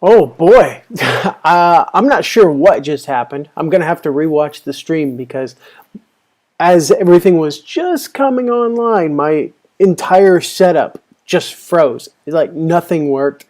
Oh boy, I'm not sure what just happened. I'm gonna have to rewatch the stream because as everything was just coming online, my entire setup just froze. It's like nothing worked.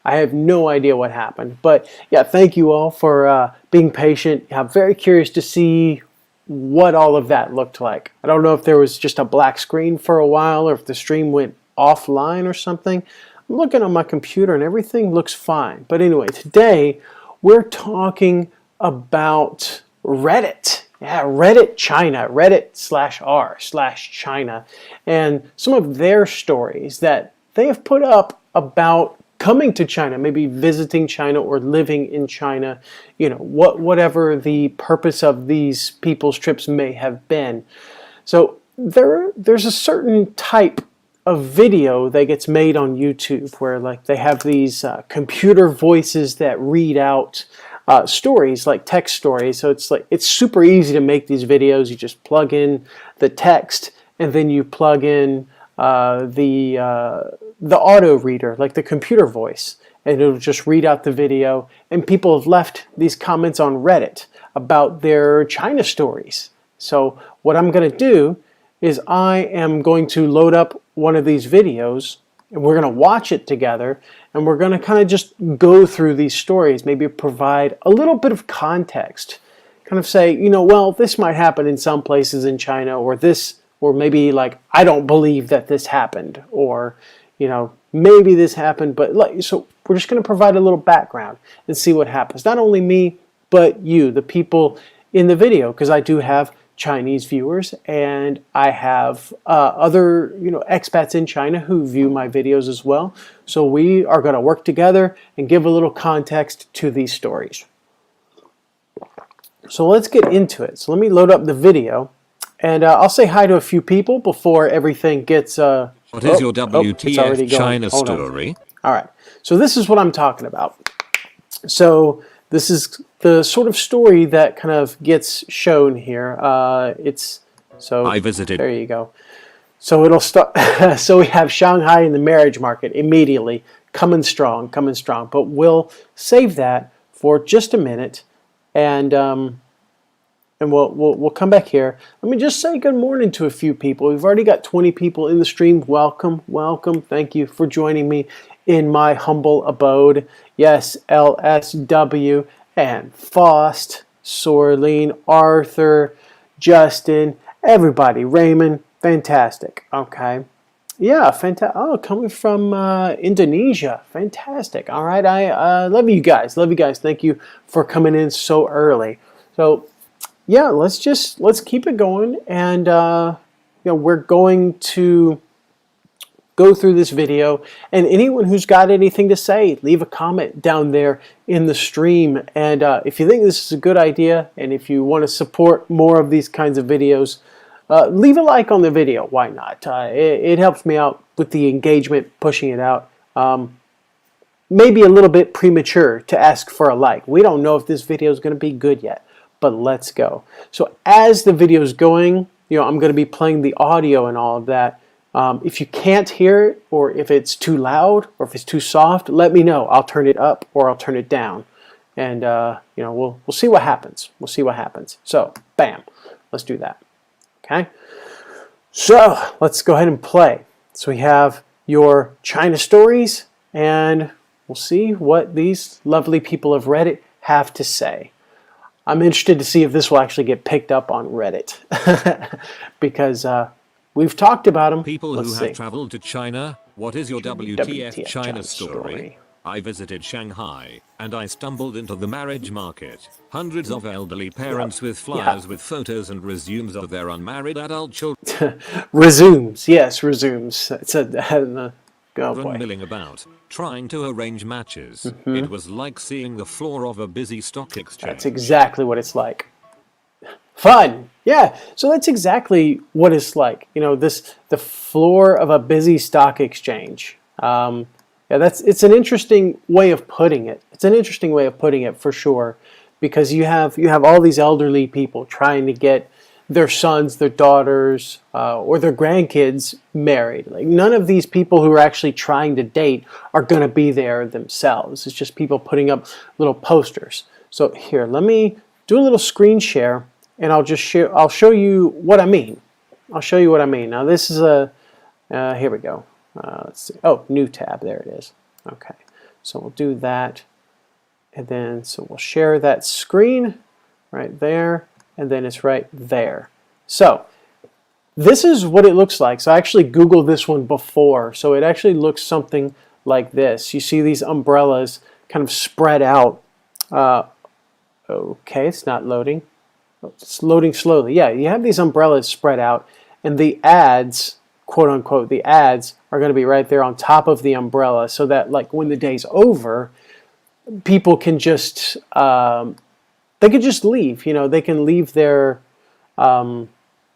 I have no idea what happened. But yeah, thank you all for being patient. I'm very curious to see what all of that looked like. I don't know if there was just a black screen for a while or if the stream went offline or something. I'm looking on my computer and everything looks fine. But anyway, today we're talking about Reddit. Yeah, Reddit China, Reddit/r/China, and some of their stories that they have put up about coming to China, maybe visiting China or living in China, whatever the purpose of these people's trips may have been. So there's a certain type of video that gets made on YouTube where like they have these computer voices that read out stories, like text stories. So it's super easy to make these videos. You just plug in the text and then you plug in the auto reader, like the computer voice, and it'll just read out the video. And people have left these comments on Reddit about their China stories. So what I'm going to do is I am going to load up one of these videos and we're going to watch it together and we're going to kind of just go through these stories, maybe provide a little bit of context, kind of say, well, this might happen in some places in China, or maybe like, I don't believe that this happened, or, maybe this happened, but so we're just going to provide a little background and see what happens. Not only me, but you, the people in the video, because I do have Chinese viewers and I have other expats in China who view my videos as well. So we are going to work together and give a little context to these stories. So let's get into it. So let me load up the video and I'll say hi to a few people before everything gets what is your WTF China story? All right, so this is what I'm talking about. So this is the sort of story that kind of gets shown here. I visited. There you go. So it'll start. So we have Shanghai in the marriage market immediately coming strong. But we'll save that for just a minute, and we'll come back here. Let me just say good morning to a few people. We've already got 20 people in the stream. Welcome. Thank you for joining me in my humble abode. Yes, LSW and Faust, Sorlene, Arthur, Justin, everybody, Raymond, fantastic. Okay. Yeah, fantastic. Oh, coming from Indonesia. Fantastic. All right. I love you guys. Thank you for coming in so early. So, yeah, let's keep it going, and we're going to go through this video, and anyone who's got anything to say, leave a comment down there in the stream. And if you think this is a good idea, and if you want to support more of these kinds of videos, leave a like on the video. Why not? It helps me out with the engagement, pushing it out. Maybe a little bit premature to ask for a like. We don't know if this video is going to be good yet, but let's go. So as the video is going, I'm going to be playing the audio and all of that. If you can't hear it, or if it's too loud, or if it's too soft, let me know. I'll turn it up or I'll turn it down, and we'll see what happens. So, bam, let's do that. Okay. So let's go ahead and play. So we have your China stories, and we'll see what these lovely people of Reddit have to say. I'm interested to see if this will actually get picked up on Reddit because. We've talked about them. People who have traveled to China, what is your WTF China story? I visited Shanghai, and I stumbled into the marriage market. Hundreds of elderly parents with flyers with photos and resumes of their unmarried adult children. Resumes, yes, resumes. It's a milling about, trying to arrange matches. It was like seeing the floor of a busy stock exchange. That's exactly what it's like. Fun, yeah. So that's exactly what it's like. The floor of a busy stock exchange. It's an interesting way of putting it. For sure, because you have all these elderly people trying to get their sons, their daughters, or their grandkids married. Like none of these people who are actually trying to date are going to be there themselves. It's just people putting up little posters. So here, let me do a little screen share, and I'll just share. I'll show you what I mean. I'll show you what I mean. Now this is here we go. Let's see. Oh, new tab. There it is. Okay. So we'll do that, and then so we'll share that screen right there, and then it's right there. So this is what it looks like. So I actually Googled this one before. So it actually looks something like this. You see these umbrellas kind of spread out. Okay, it's not loading. It's loading slowly. Yeah, you have these umbrellas spread out, and the ads, quote unquote, the ads are going to be right there on top of the umbrella, so that like when the day's over, people can just they could just leave. You know, they can leave their you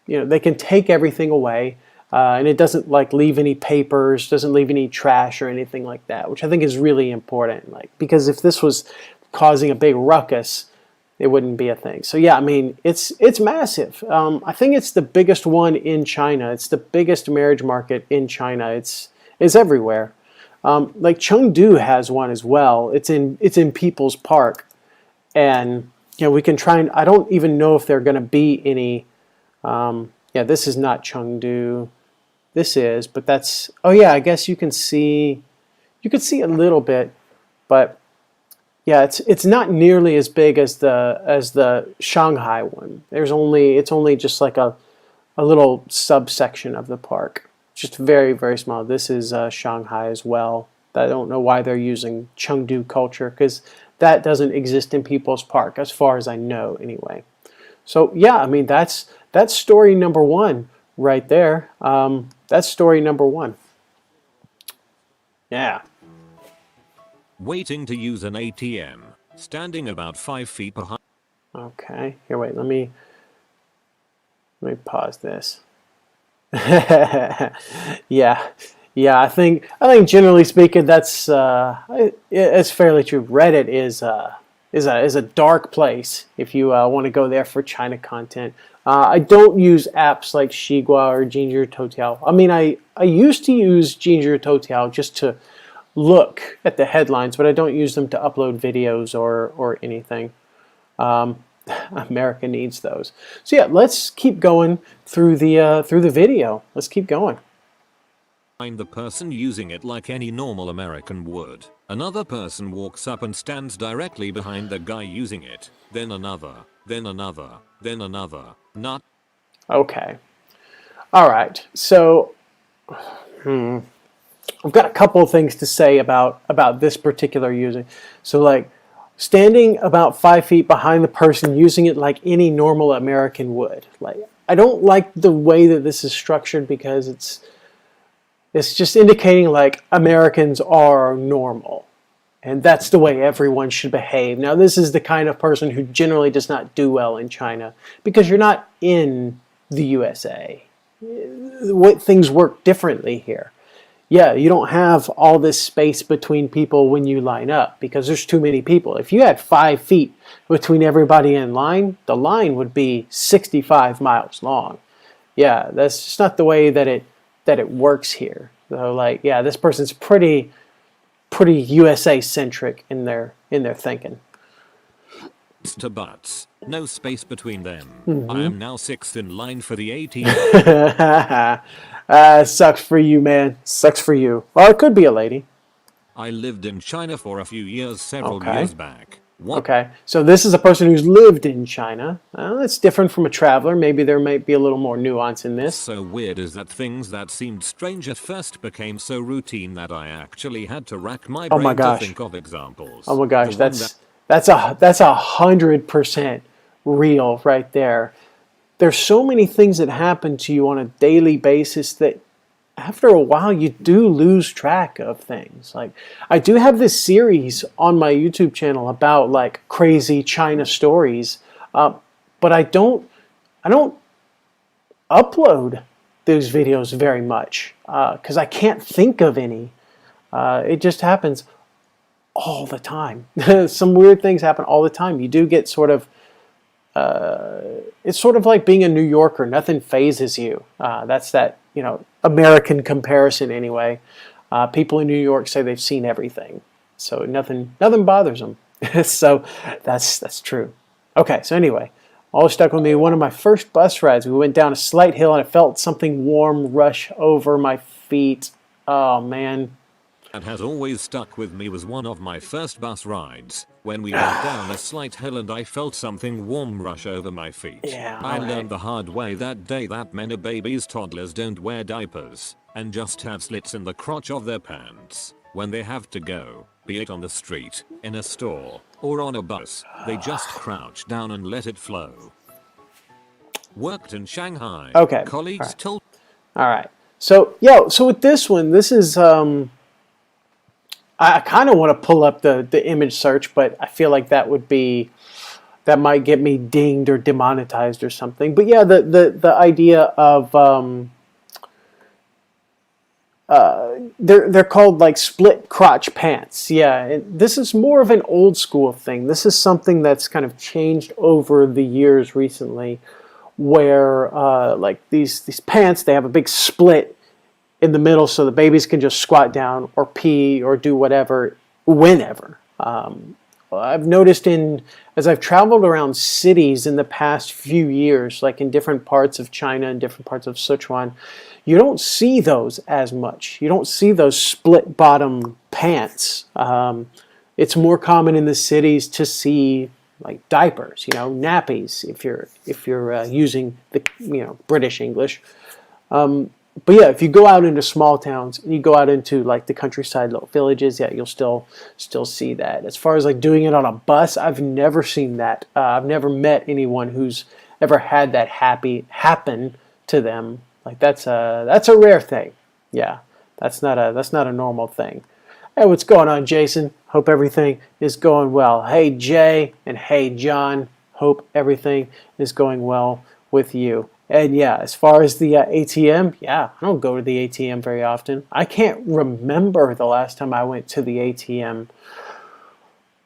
know, they can take everything away, and it doesn't like leave any papers, doesn't leave any trash or anything like that, which I think is really important. Like because if this was causing a big ruckus, it wouldn't be a thing. So yeah, I mean, it's massive. I think it's the biggest one in China. It's the biggest marriage market in China. It's everywhere. Like Chengdu has one as well. It's in People's Park, and you know we can try and I don't even know if there are going to be any. Yeah, this is not Chengdu. This is, but that's. Oh yeah, I guess you can see. You could see a little bit, but. Yeah, it's not nearly as big as the Shanghai one. It's only just like a little subsection of the park, just very very small. This is Shanghai as well. I don't know why they're using Chengdu culture because that doesn't exist in People's Park as far as I know anyway. So yeah, I mean that's story number one right there. That's story number one. Yeah. Waiting to use an ATM, standing about 5 feet behind. Okay, here, wait, let me pause this. Yeah, I think generally speaking, that's it's fairly true. Reddit is a dark place if you want to go there for China content. I don't use apps like Xigua or Ginger Toutiao. I mean, I used to use Ginger Toutiao just to look at the headlines, but I don't use them to upload videos or anything. America needs those. So yeah, let's keep going through the video. Let's keep going. Find the person using it like any normal American would. Another person walks up and stands directly behind the guy using it. Then another, then another, then another. Not. Okay. All right. So. I've got a couple of things to say about this particular user. So like standing about 5 feet behind the person using it like any normal American would. Like I don't like the way that this is structured because it's just indicating like Americans are normal. And that's the way everyone should behave. Now this is the kind of person who generally does not do well in China because you're not in the USA. Things work differently here. Yeah, you don't have all this space between people when you line up because there's too many people. If you had 5 feet between everybody in line, the line would be 65 miles long. Yeah, that's just not the way that it works here. So like, yeah, this person's pretty USA centric in their thinking. To butts, no space between them. Mm-hmm. I am now 6th in line for the ATM. Sucks for you, man. Sucks for you. Well, it could be a lady. I lived in China for a few years, several years back. What? Okay, so this is a person who's lived in China. It's different from a traveler. Maybe there might be a little more nuance in this. So weird is that things that seemed strange at first became so routine that I actually had to rack my brain to think of examples. Oh my gosh, that's 100% real right there. There's so many things that happen to you on a daily basis that after a while you do lose track of things. Like I do have this series on my YouTube channel about like crazy China stories, but I don't upload those videos very much because I can't think of any. It just happens all the time. Some weird things happen all the time. You do get sort of it's sort of like being a New Yorker. Nothing phases you. That's that, American comparison anyway. People in New York say they've seen everything, so nothing bothers them. So that's true. Okay, so anyway, always stuck with me. One of my first bus rides, we went down a slight hill and I felt something warm rush over my feet. Oh man. That has always stuck with me was one of my first bus rides, when we went down a slight hill and I felt something warm rush over my feet. Yeah, I learned the hard way that day that many babies, toddlers don't wear diapers, and just have slits in the crotch of their pants. When they have to go, be it on the street, in a store, or on a bus, they just crouch down and let it flow. Worked in Shanghai. Okay. Colleagues told. All right. So with this one, this is I kind of want to pull up the image search, but I feel like that might get me dinged or demonetized or something. But yeah, the idea of they're called like split crotch pants. Yeah, this is more of an old school thing. This is something that's kind of changed over the years recently, where like these pants, they have a big split in the middle so the babies can just squat down or pee or do whatever whenever. I've noticed as I've traveled around cities in the past few years, like in different parts of China and different parts of Sichuan, you don't see those as much. You don't see those split bottom pants. It's more common in the cities to see like diapers, nappies if you're using the British English. But yeah, if you go out into small towns, you go out into like the countryside, little villages, yeah, you'll still see that. As far as like doing it on a bus, I've never seen that. I've never met anyone who's ever had that happen to them. Like that's a rare thing. Yeah, that's not a normal thing. Hey, what's going on, Jason? Hope everything is going well. Hey, Jay, and hey, John. Hope everything is going well with you. And yeah, as far as the ATM, yeah, I don't go to the ATM very often. I can't remember the last time I went to the ATM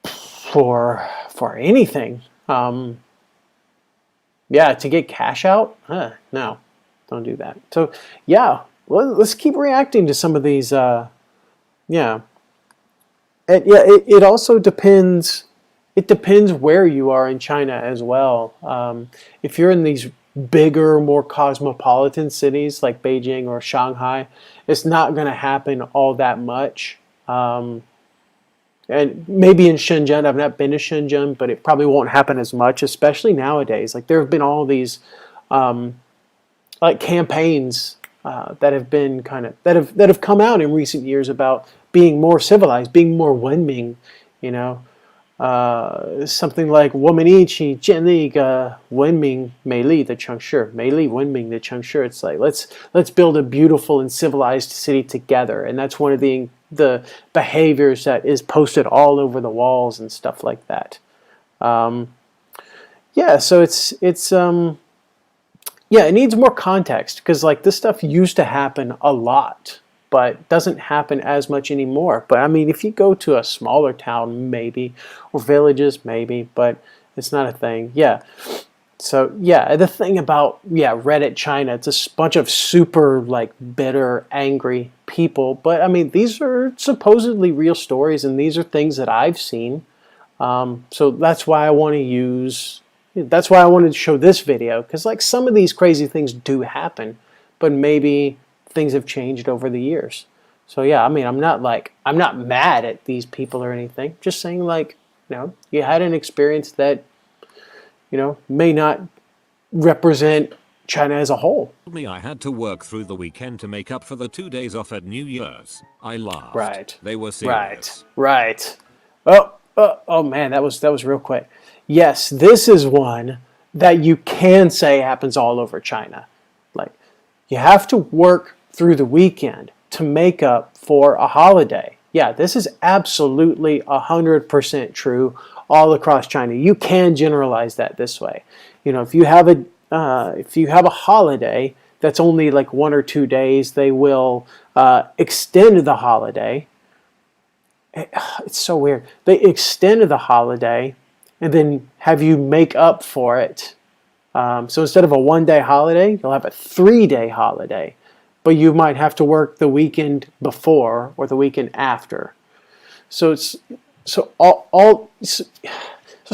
for anything. Yeah, to get cash out? No, don't do that. So yeah, well, let's keep reacting to some of these. Yeah, and yeah, it also depends. It depends where you are in China as well. If you're in these bigger, more cosmopolitan cities like Beijing or Shanghai, it's not going to happen all that much. And maybe in Shenzhen, I've not been to Shenzhen, but it probably won't happen as much, especially nowadays. Like there have been all these like campaigns that have been that have come out in recent years about being more civilized, being more Wenming, something like 我们一起建立一个文明美丽的城市，美丽文明的城市. It's like let's build a beautiful and civilized city together, and that's one of the behaviors that is posted all over the walls and stuff like that. Yeah, so it's yeah, it needs more context because like this stuff used to happen a lot, but doesn't happen as much anymore. But I mean, if you go to a smaller town, maybe, or villages, maybe, but it's not a thing. Yeah. So yeah, the thing about Reddit China, it's a bunch of super like bitter, angry people. But I mean, these are supposedly real stories, and these are things that I've seen. So that's why I want to use. That's why I wanted to show this video, because like some of these crazy things do happen, but maybe things have changed over the years. So yeah, I mean, I'm not mad at these people or anything. Just saying, like, you had an experience that, may not represent China as a whole. I had to work through the weekend to make up for the 2 days off at New Year's. I laughed. Right. They were serious. Right. Oh man, that was real quick. Yes, this is one that you can say happens all over China. Like, you have to work through the weekend to make up for a holiday. Yeah, this is absolutely 100% true all across China. You can generalize that this way. If you have a holiday that's only like 1 or 2 days, they will extend the holiday. It's so weird. They extend the holiday and then have you make up for it. So instead of a 1-day holiday, you'll have a 3-day holiday, but you might have to work the weekend before or the weekend after. So it's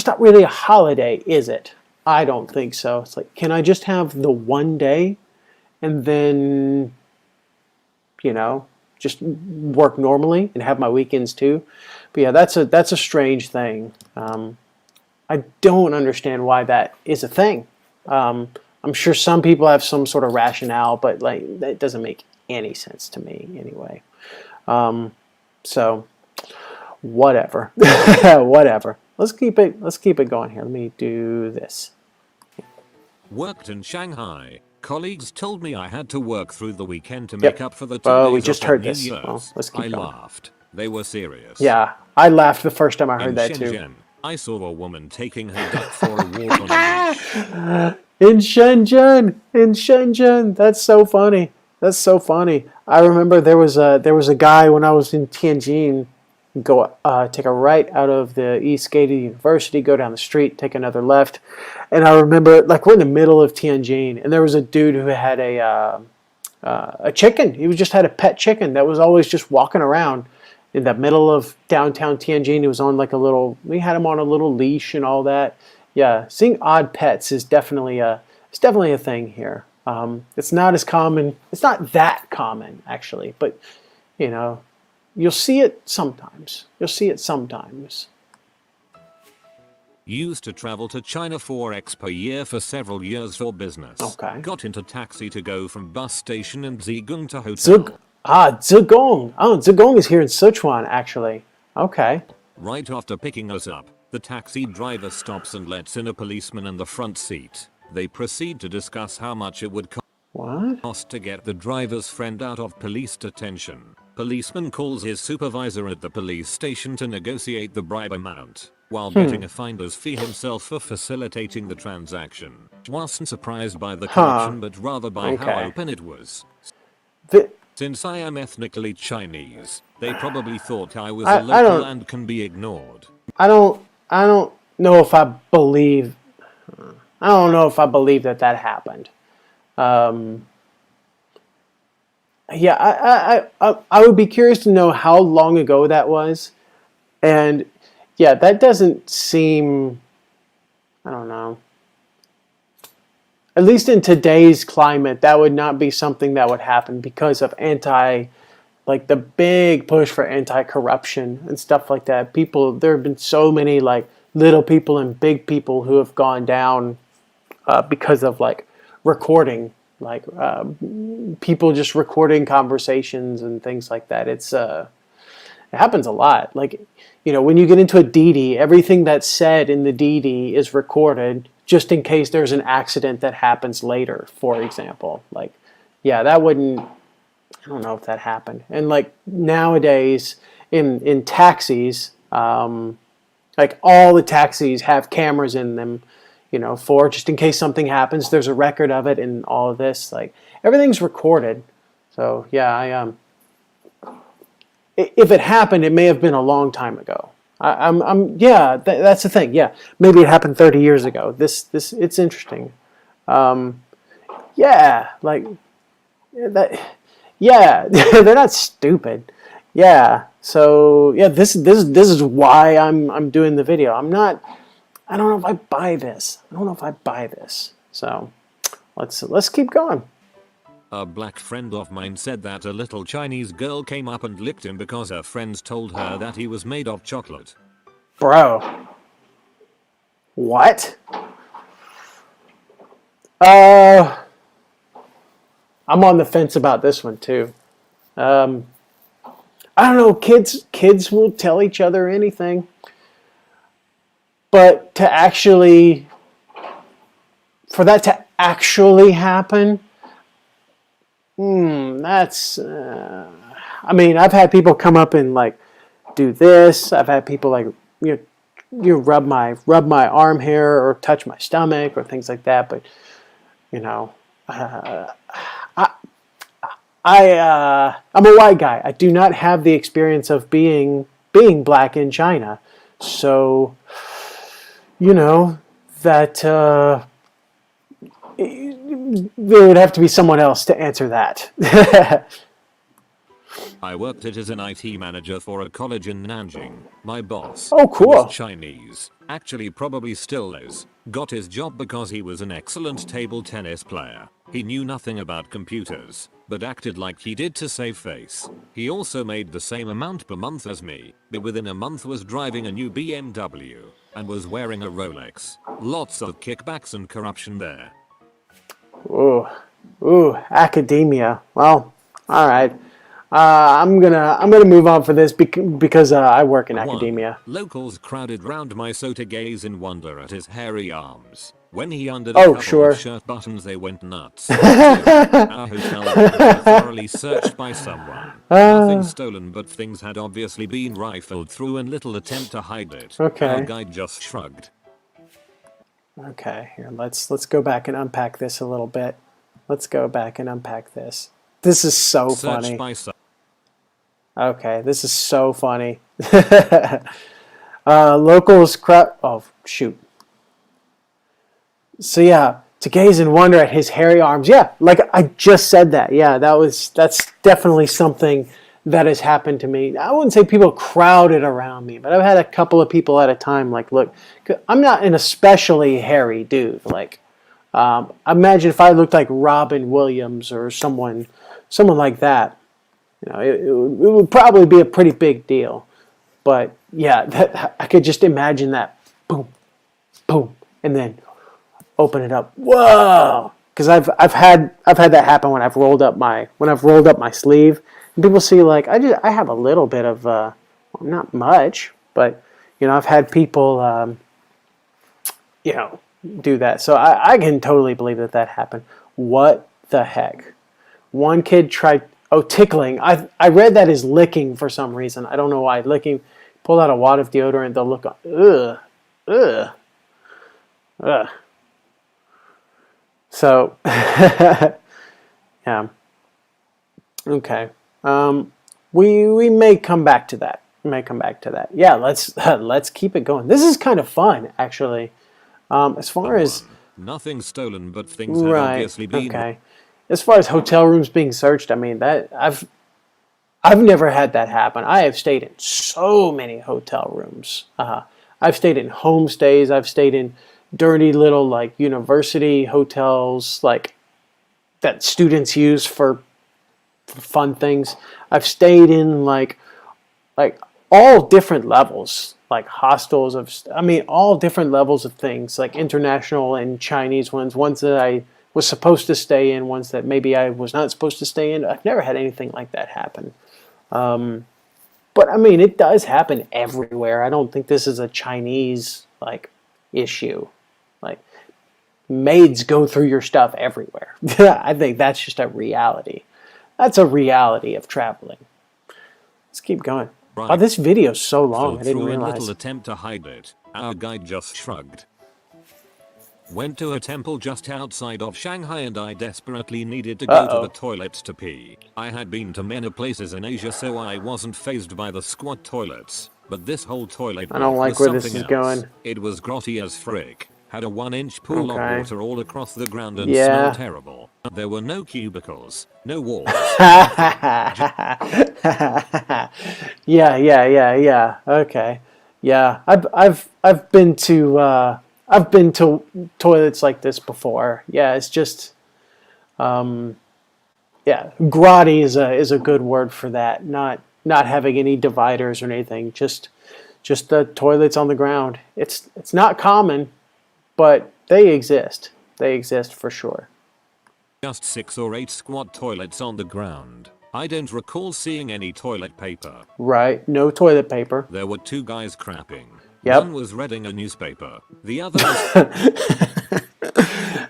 not really a holiday, is it? I don't think so. It's like, can I just have the 1 day and then, just work normally and have my weekends too? But yeah, that's a strange thing. I don't understand why that is a thing. I'm sure some people have some sort of rationale, but like that doesn't make any sense to me anyway. So whatever, whatever. Let's keep it going here. Let me do this. Worked in Shanghai. Colleagues told me I had to work through the weekend to make up for the 2 days we just off heard on New this. Year's. Well, let's keep I going. laughed. They were serious. Yeah, I laughed the first time I heard that too. Shenzhen, I saw a woman taking her duck for a walk on a leash. In Shenzhen, that's so funny. That's so funny. I remember there was a guy when I was in Tianjin, go take a right out of the east gate of the university, go down the street, take another left, and I remember like we're in the middle of Tianjin, and there was a dude who had a chicken. He just had a pet chicken that was always just walking around in the middle of downtown Tianjin. He was on like we had him on a little leash and all that. Yeah, seeing odd pets is definitely a thing here. It's not as common. It's not that common actually, but you'll see it sometimes. Used to travel to China 4x per year for several years for business. Okay. Got into taxi to go from bus station in Zhegung to hotel. Zhegung. Oh, Zhegung is here in Sichuan actually. Okay. Right after picking us up, the taxi driver stops and lets in a policeman in the front seat. They proceed to discuss how much it would cost to get the driver's friend out of police detention. Policeman calls his supervisor at the police station to negotiate the bribe amount, while getting a finder's fee himself for facilitating the transaction. Wasn't surprised by the corruption, but rather by how open it was. Since I am ethnically Chinese, they probably thought I was a local and can be ignored. I don't know if I believe that happened. Yeah, I would be curious to know how long ago that was, and yeah, that doesn't seem, I don't know. At least in today's climate, that would not be something that would happen because of like the big push for anti-corruption and stuff like that. There have been so many like little people and big people who have gone down because of like recording, like people just recording conversations and things like that. It happens a lot. Like, when you get into a DD, everything that's said in the DD is recorded just in case there's an accident that happens later, for example. Like, yeah, I don't know if that happened. And like nowadays in taxis, like all the taxis have cameras in them, for just in case something happens, there's a record of it and all of this. Like everything's recorded. So yeah, if it happened, it may have been a long time ago. That's the thing. Yeah, maybe it happened 30 years ago. It's interesting. Yeah, like that. Yeah, they're not stupid. Yeah. So yeah, this is why I'm doing the video. I don't know if I buy this. So let's keep going. A black friend of mine said that a little Chinese girl came up and licked him because her friends told her that he was made of chocolate. Bro. What? I'm on the fence about this one too. I don't know, kids will tell each other anything. But for that to actually happen, that's, I've had people come up and like do this. I've had people like, you rub my arm hair or touch my stomach or things like that. But, I'm a white guy. I do not have the experience of being black in China. So, you know, that there would have to be someone else to answer that. I worked as an IT manager for a college in Nanjing. My boss, Oh, who was cool. Chinese, actually probably still is, got his job because he was an excellent table tennis player. He knew nothing about computers, but acted like he did to save face. He also made the same amount per month as me, but within a month was driving a new BMW and was wearing a Rolex. Lots of kickbacks and corruption there. Ooh, academia. Well, all right. I'm gonna move on for this because I work in academia. Locals crowded round my soda gaze in wonder at his hairy arms. When he undid a Oh, couple sure. of shirt buttons, they went nuts. 2. Our hotel rooms were thoroughly searched by someone. Nothing stolen, but things had obviously been rifled through in little attempt to hide it. Okay. Our guide just shrugged. Okay, here let's go back and unpack this a little bit. Let's go back and unpack this. This is so funny. Okay, this is so funny. Locals crowd. Oh shoot. So yeah, to gaze in wonder at his hairy arms. Yeah, like I just said that. Yeah, that's definitely something that has happened to me. I wouldn't say people crowded around me, but I've had a couple of people at a time like, look, I'm not an especially hairy dude. Like, imagine if I looked like Robin Williams or someone like that. You know, it would probably be a pretty big deal. But yeah, I could just imagine that. Boom, boom, and then open it up. Whoa! Because I've had that happen when I've rolled up my sleeve, and people see like I have a little bit of not much, but you know I've had people you know do that. So I can totally believe that happened. What the heck? One kid tried tickling. I read that as licking for some reason. I don't know why. Licking. Pull out a wad of deodorant. They'll look. Ugh. So, yeah. Okay. We may come back to that. Yeah, let's keep it going. This is kind of fun, actually. As far as nothing stolen, but things have obviously been. Okay. As far as hotel rooms being searched, I mean that I've never had that happen. I have stayed in so many hotel rooms. I've stayed in homestays. I've stayed in dirty little like university hotels, like that students use for fun things. I've stayed in like all different levels, like hostels all different levels of things, like international and Chinese ones that I was supposed to stay in, ones that maybe I was not supposed to stay in. I've never had anything like that happen. But I mean, it does happen everywhere. I don't think this is a Chinese like issue. Like maids go through your stuff everywhere. I think that's just a reality. That's a reality of traveling. Let's keep going. Right. Oh, this video's so long. I didn't realize. Through a little attempt to hide it, our guide just shrugged. Went to a temple just outside of Shanghai and I desperately needed to go to the toilet to pee. I had been to many places in Asia, so I wasn't fazed by the squat toilets. But this whole toilet I don't like where this is going. It was grotty as frick. Had a 1-inch pool of water all across the ground and smelled terrible. There were no cubicles, no walls. Yeah. Okay. Yeah, I've been to toilets like this before. Yeah, it's just grotty is a good word for that. Not having any dividers or anything. Just the toilets on the ground. It's not common, but they exist. They exist for sure. Just 6 or 8 squat toilets on the ground. I don't recall seeing any toilet paper. Right, no toilet paper. There were 2 guys crapping. Yep. One was reading a newspaper. The other was...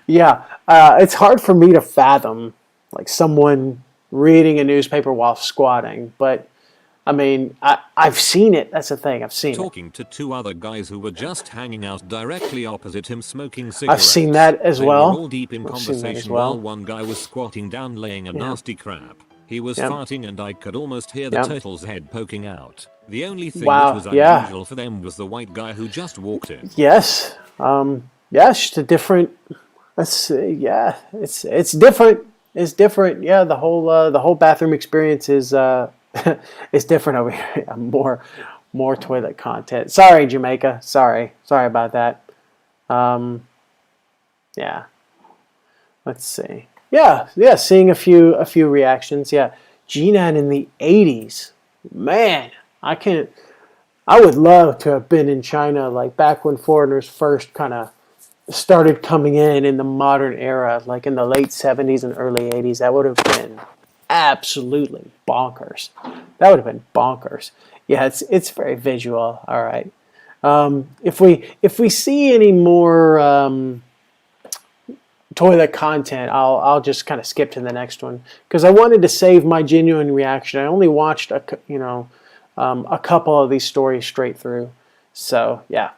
Yeah, it's hard for me to fathom like someone reading a newspaper while squatting, but I mean, I've seen it. That's the thing. I've seen talking to 2 other guys who were just hanging out directly opposite him smoking cigarettes. I've seen that as well. They were all deep in conversation while one guy was squatting down laying a nasty crap. He was Yep. farting and I could almost hear the Yep. turtle's head poking out. The only thing that Wow. was Yeah. unusual for them was the white guy who just walked in. Yes. Yeah. It's just a different. Yeah. It's different. It's different. Yeah. The whole bathroom experience is is different over here. Yeah, more toilet content. Sorry, Jamaica. Sorry about that. Yeah. Let's see. Yeah. Seeing a few reactions. Yeah. Jinan in the 80s. Man, I would love to have been in China like back when foreigners first kind of started coming in the modern era, like in the late 70s and early 80s. That would have been absolutely bonkers. That would have been bonkers. Yeah, it's very visual. All right. If we see any more toilet content, I'll just kind of skip to the next one because I wanted to save my genuine reaction. I only watched a couple of these stories straight through. So yeah.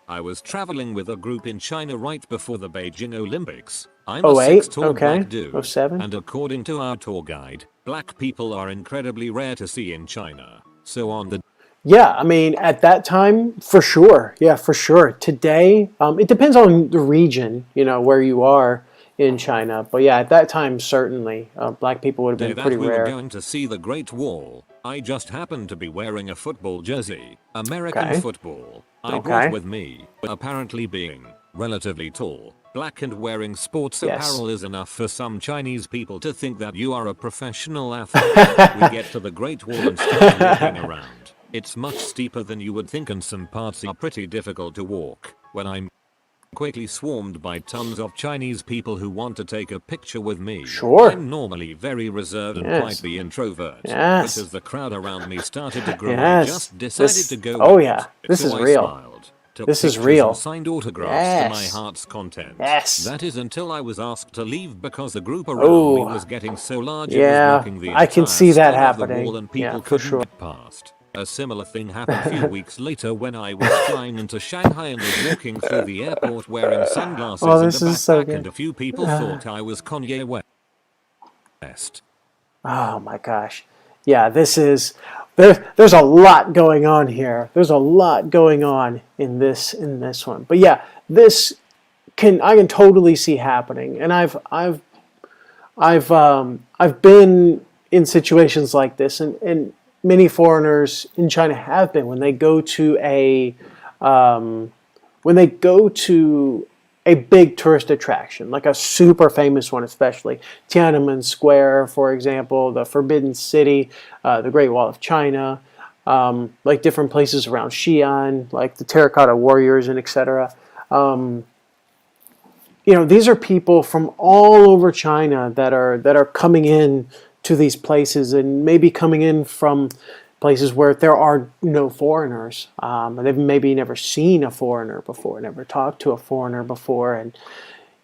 I was traveling with a group in China right before the Beijing Olympics. I'm Oh, a 08? 6 tall Okay. black dude. 07? And according to our tour guide, black people are incredibly rare to see in China. So on the Yeah, I mean, at that time, for sure. Yeah, for sure. Today, it depends on the region, where you are in China. But yeah, at that time, certainly, black people would have day been that pretty we rare. were going to see the Great Wall, I just happened to be wearing a football jersey. American Okay. football. I Okay. brought with me, apparently being relatively tall, black and wearing sports Yes. apparel is enough for some Chinese people to think that you are a professional athlete. We get to the Great Wall and start walking around. It's much steeper than you would think and some parts are pretty difficult to walk. When I'm quickly swarmed by tons of Chinese people who want to take a picture with me. Sure. I'm normally very reserved and Yes. quite the introvert. Yes. But as the crowd around me started to grow, Yes. I just decided This- to go oh, with yeah. it. This So is I real. smiled, took This is pictures real. and signed autographs Yes. to my heart's content. Yes. That is until I was asked to leave because the group around me was getting so large it was Yeah, blocking the I can entire see that span of the happening. wall and Yeah, people for couldn't sure. get past. A similar thing happened a few weeks later when I was flying into Shanghai and was walking through the airport wearing sunglasses Oh, and this a is so backpack good. and a few people thought I was Kanye West. Oh my gosh. Yeah, there's a lot going on here. There's a lot going on in this one. But yeah, I can totally see happening. And I've been in situations like this and many foreigners in China have been when they go to a big tourist attraction, like a super famous one, especially Tiananmen Square, for example, the Forbidden City, the Great Wall of China, like different places around Xi'an, like the Terracotta Warriors and etc. These are people from all over China that are coming in to these places and maybe coming in from places where there are no foreigners. They've maybe never seen a foreigner before, never talked to a foreigner before. And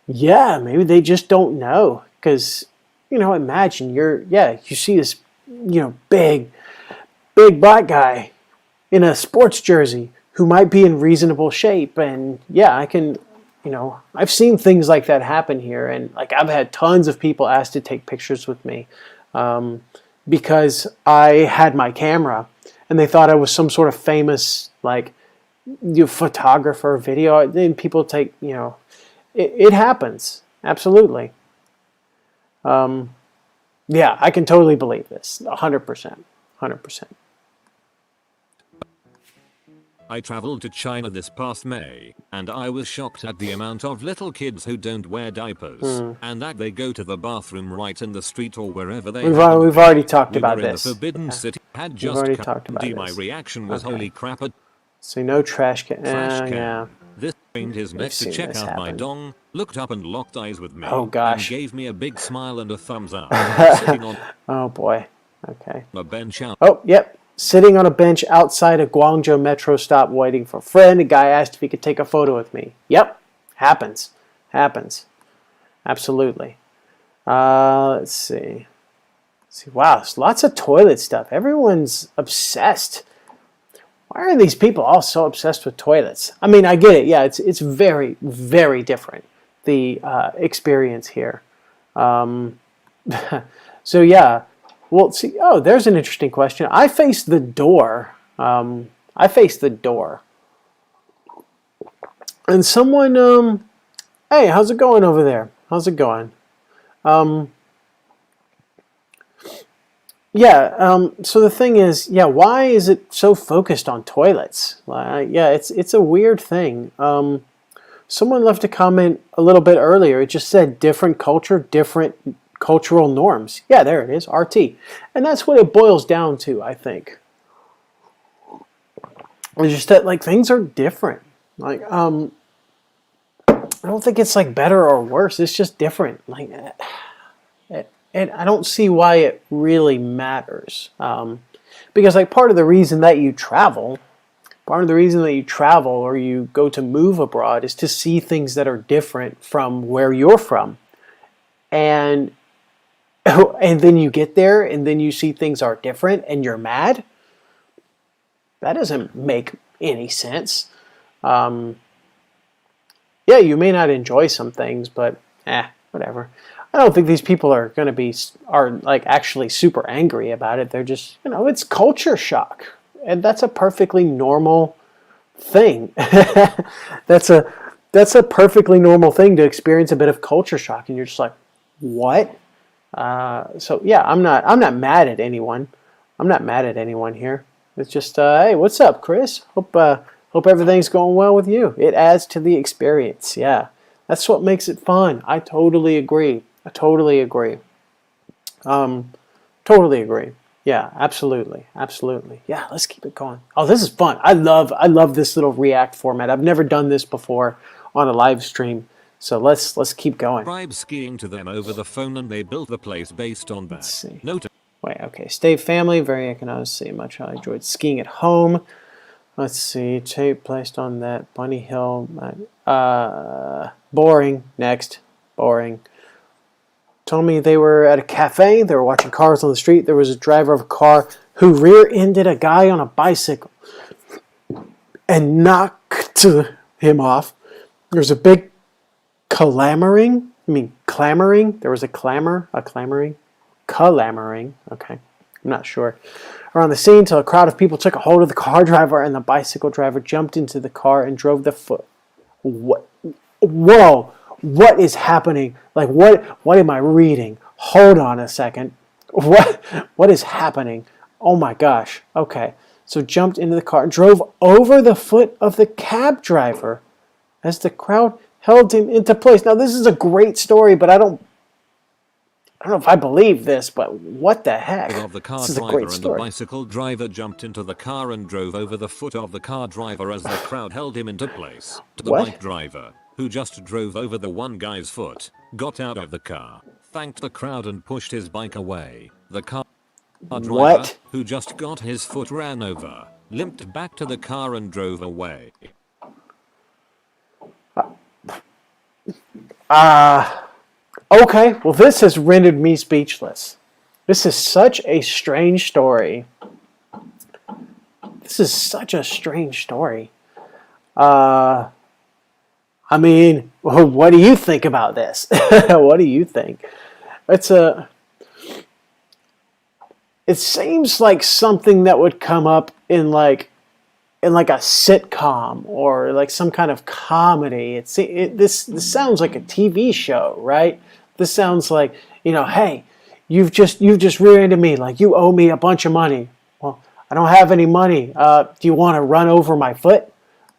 yeah, maybe they just don't know. Because, imagine you see this, big black guy in a sports jersey who might be in reasonable shape. And yeah, I've seen things like that happen here. And like I've had tons of people ask to take pictures with me. Because I had my camera and they thought I was some sort of famous photographer, video. Then people take, it happens. Absolutely. Yeah, I can totally believe this. 100%. 100%. I traveled to China this past May, and I was shocked at the amount of little kids who don't wear diapers, and that they go to the bathroom right in the street or wherever they We've happen to be. already talked We about were in this. the Forbidden Yeah. City, had We've just already come talked about empty. My this. reaction was Okay. holy crap, a So no trash can. trash can. Yeah. This trained his neck to seen check this out my happen. dong, looked up and locked eyes with me, Oh, gosh. and gave me a big smile and a thumbs up, sitting on Oh boy. Okay. a bench out. Oh, yep. Sitting on a bench outside a Guangzhou metro stop waiting for a friend. A guy asked if he could take a photo with me. Yep. Happens. Absolutely. Let's see. Wow, there's lots of toilet stuff. Everyone's obsessed. Why are these people all so obsessed with toilets? I mean, I get it. Yeah, it's very, very different, the experience here. So yeah, Well, see, oh, there's an interesting question. I face the door. I face the door. And someone, hey, how's it going over there? How's it going? Yeah, so the thing is, yeah, why is it so focused on toilets? Yeah, it's a weird thing. Someone left a comment a little bit earlier. It just said different culture, different cultural norms. Yeah, there it is, RT. And that's what it boils down to, I think. It's just that, like, things are different. Like, I don't think it's, like, better or worse. It's just different. Like, and I don't see why it really matters. Because, like, part of the reason that you travel or you go to move abroad is to see things that are different from where you're from. And then you get there and then you see things are different and you're mad. That doesn't make any sense. Yeah, you may not enjoy some things, but whatever. I don't think these people are going to are like actually super angry about it. They're just, it's culture shock. And that's a perfectly normal thing. That's a perfectly normal thing to experience a bit of culture shock, and you're just like, what? So yeah, I'm not mad at anyone. I'm not mad at anyone here. It's just, hey, what's up, Chris? Hope everything's going well with you. It adds to the experience. Yeah, that's what makes it fun. I totally agree. Totally agree. Yeah, absolutely. Yeah, let's keep it going. Oh, this is fun. I love this little React format. I've never done this before on a live stream. So let's keep going. Bribe skiing to them over the phone and they built the place based on that. Let's see. Note. Wait, okay. Stay family, very economic. See much I enjoyed skiing at home. Let's see. Tape placed on that. Bunny Hill. Boring. Next. Boring. Told me they were at a cafe. They were watching cars on the street. There was a driver of a car who rear-ended a guy on a bicycle and knocked him off. There was a big clamoring. There was a clamoring. Okay, I'm not sure. Around the scene, till a crowd of people took a hold of the car driver, and the bicycle driver jumped into the car and drove the foot. What? Whoa! What is happening? Like, what am I reading? Hold on a second. What is happening? Oh my gosh. Okay. So jumped into the car and drove over the foot of the cab driver as the crowd held him into place. Now, this is a great story, but I don't know if I believe this, but what the heck? Of the car this is a driver great and story. the bicycle driver jumped into the car and drove over the foot of the car driver as the crowd held him into place. The bike driver, who just drove over the one guy's foot, got out of the car, thanked the crowd and pushed his bike away. The car driver, who just got his foot ran over, limped back to the car and drove away. Okay, well, this has rendered me speechless. This is such a strange story. This is such a strange story. I mean, what do you think about this? What do you think? It seems like something that would come up in like a sitcom or like some kind of comedy. This sounds like a TV show, right? This sounds like, hey, you've just rear-ended me, like you owe me a bunch of money. Well, I don't have any money. Do you want to run over my foot?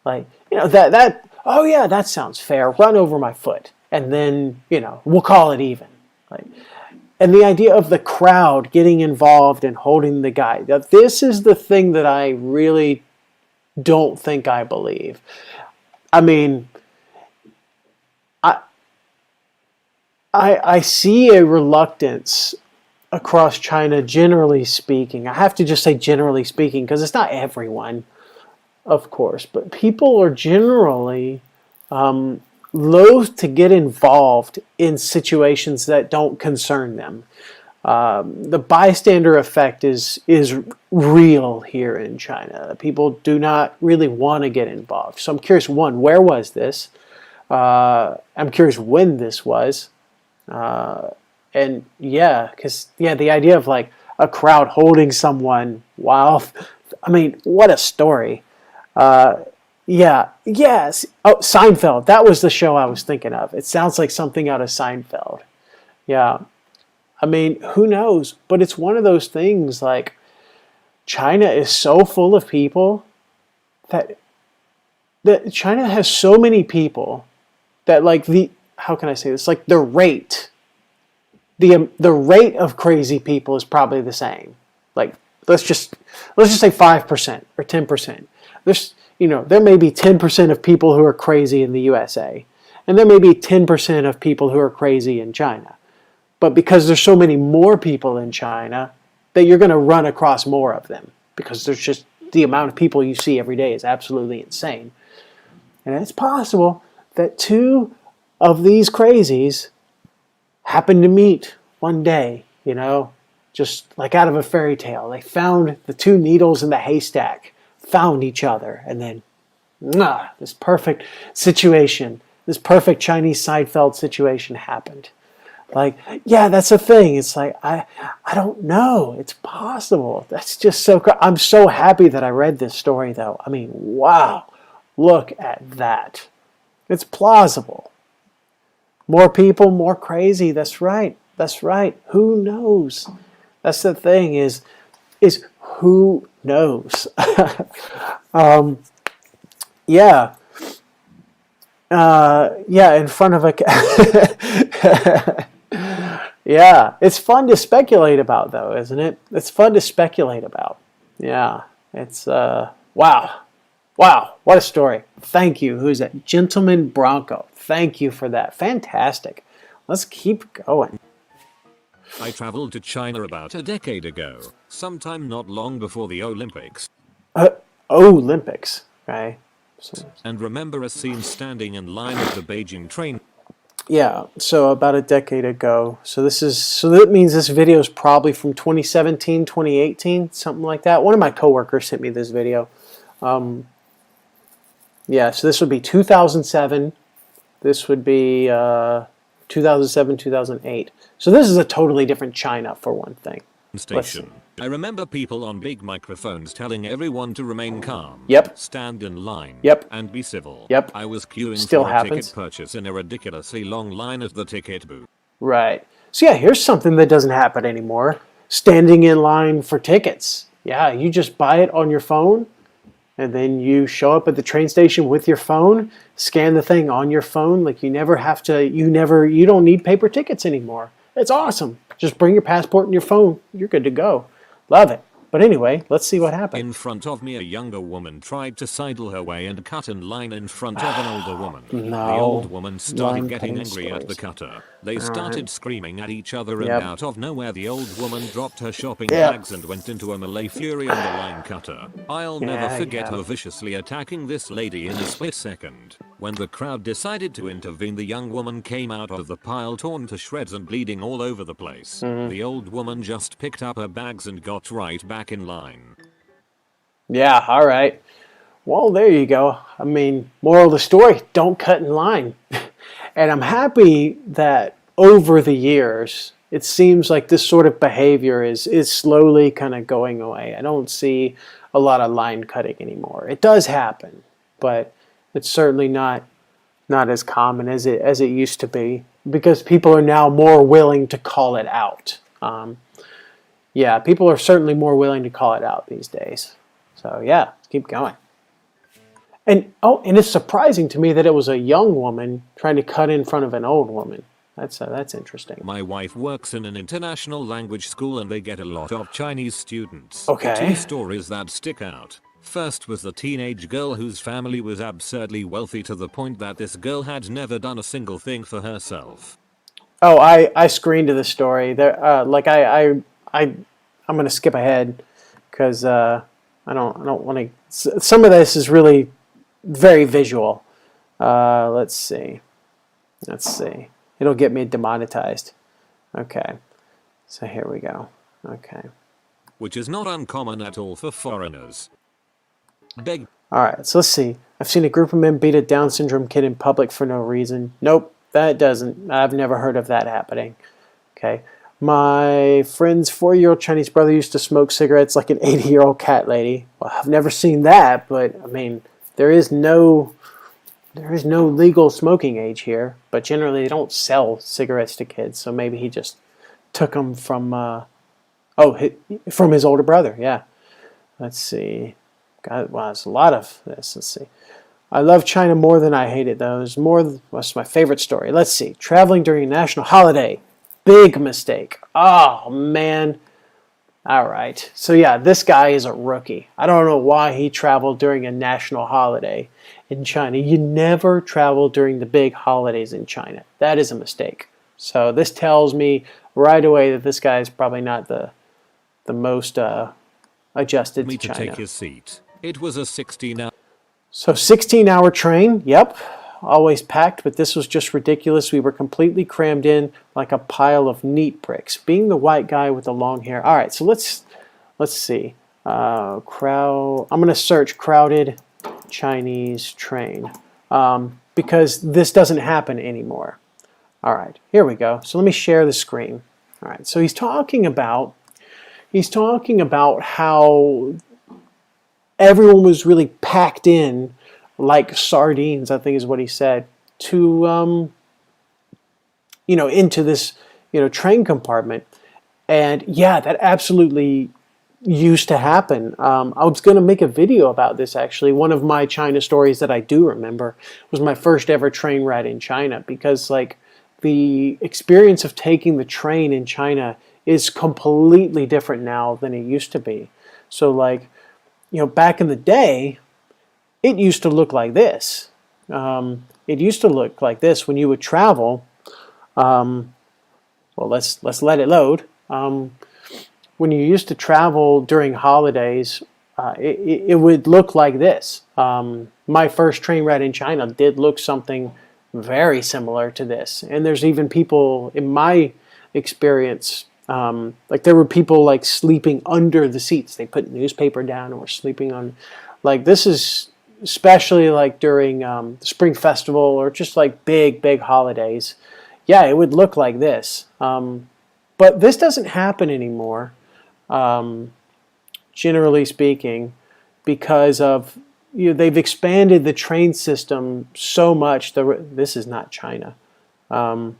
Like, that. Oh yeah, that sounds fair. Run over my foot, and then we'll call it even. Like, and the idea of the crowd getting involved and holding the guy. This is the thing that I really don't think I believe. I mean, I see a reluctance across China, generally speaking. I have to just say generally speaking, because it's not everyone, of course, but people are generally loath to get involved in situations that don't concern them. The bystander effect is real here in China. People do not really want to get involved. So I'm curious, one, where was this? I'm curious when this was. And yeah, because the idea of like, a crowd holding someone while, I mean, what a story. Yeah, yes. Oh, Seinfeld. That was the show I was thinking of. It sounds like something out of Seinfeld. Yeah. I mean, who knows? But it's one of those things like China is so full of people that China has so many people that like how can I say this? Like the rate of crazy people is probably the same. Like let's just say 5% or 10%. There may be 10% of people who are crazy in the USA, and there may be 10% of people who are crazy in China. But because there's so many more people in China, that you're going to run across more of them, because there's just the amount of people you see every day is absolutely insane. And it's possible that two of these crazies happen to meet one day, just like out of a fairy tale. They found the two needles in the haystack, found each other, and then this perfect situation, this perfect Chinese Seinfeld situation happened. Like, yeah, that's a thing. It's like, I don't know. It's possible. That's just so I'm so happy that I read this story, though. I mean, wow. Look at that. It's plausible. More people, more crazy. That's right. That's right. Who knows? That's the thing is who knows? Yeah. Yeah, in front of a... Yeah, it's fun to speculate about, though, isn't it? It's fun to speculate about. Yeah, it's, wow. Wow, what a story. Thank you. Who's that? Gentleman Bronco. Thank you for that. Fantastic. Let's keep going. I traveled to China about a decade ago, sometime not long before the Olympics. Olympics, okay. And remember a scene standing in line at the Beijing train. Yeah, so about a decade ago. So that means this video is probably from 2017, 2018, something like that. One of my coworkers sent me this video. Yeah, so this would be 2007. This would be 2007, 2008. So this is a totally different China, for one thing. Station. I remember people on big microphones telling everyone to remain calm. Yep. Stand in line. Yep. And be civil. Yep. I was queuing Still for a happens. ticket purchase in a ridiculously long line at the ticket booth. Right. So yeah, here's something that doesn't happen anymore. Standing in line for tickets. Yeah, you just buy it on your phone, and then you show up at the train station with your phone, scan the thing on your phone. Like you don't need paper tickets anymore. It's awesome. Just bring your passport and your phone. You're good to go. Love it. But anyway, let's see what happened. In front of me, a younger woman tried to sidle her way and cut in line in front of an older woman. No. The old woman started getting angry at the cutter. They started screaming at each other, and out of nowhere the old woman dropped her shopping bags and went into a melee fury on the line cutter. I'll never forget her viciously attacking this lady in a split second. When the crowd decided to intervene, the young woman came out of the pile torn to shreds and bleeding all over the place. The old woman just picked up her bags and got right back in line. Yeah, all right. Well, there you go. I mean, moral of the story, don't cut in line. And I'm happy that over the years, it seems like this sort of behavior is slowly kind of going away. I don't see a lot of line cutting anymore. It does happen, but it's certainly not as common as it used to be, because people are now more willing to call it out. Yeah, people are certainly more willing to call it out these days. So yeah, keep going. And it's surprising to me that it was a young woman trying to cut in front of an old woman. That's interesting. My wife works in an international language school, and they get a lot of Chinese students. Okay. Two stories that stick out. First was the teenage girl whose family was absurdly wealthy to the point that this girl had never done a single thing for herself. Oh, I screened to the story. There, I'm going to skip ahead because I don't want to. Some of this is really very visual. Let's see. It'll get me demonetized. Okay. So here we go. Okay. Which is not uncommon at all for foreigners. Alright, so let's see. I've seen a group of men beat a Down syndrome kid in public for no reason. Nope, that doesn't. I've never heard of that happening. Okay. My friend's 4-year-old Chinese brother used to smoke cigarettes like an 80-year-old cat lady. Well, I've never seen that, but I mean, there is no legal smoking age here. But generally, they don't sell cigarettes to kids, so maybe he just took them from from his older brother. Yeah. Let's see. God, wow, there's a lot of this. Let's see. I love China more than I hate it, though. That's my favorite story. Let's see. Traveling during a national holiday. Big mistake. Oh, man. All right. So, yeah, this guy is a rookie. I don't know why he traveled during a national holiday in China. You never travel during the big holidays in China. That is a mistake. So, this tells me right away that this guy is probably not the most adjusted to China. Take his seat. It was a 16-hour. So 16-hour train, yep, always packed, but this was just ridiculous. We were completely crammed in like a pile of neat bricks. Being the white guy with the long hair. All right, so let's see. Crowd. I'm going to search crowded Chinese train because this doesn't happen anymore. All right, here we go. So let me share the screen. All right, so he's talking about how everyone was really packed in like sardines, I think is what he said, to into this train compartment. And yeah, that absolutely used to happen. I was going to make a video about this actually. One of my China stories that I do remember was my first ever train ride in China, because like the experience of taking the train in China is completely different now than it used to be. So like, back in the day, it used to look like this. It used to look like this when you would travel. Well, let's let it load. When you used to travel during holidays, it would look like this. My first train ride in China did look something very similar to this. And there's even people in my experience, like there were people like sleeping under the seats. They put newspaper down and were sleeping on, like this is especially like during the Spring Festival or just like big holidays. Yeah, it would look like this. But this doesn't happen anymore, generally speaking, because of they've expanded the train system so much. This is not China, or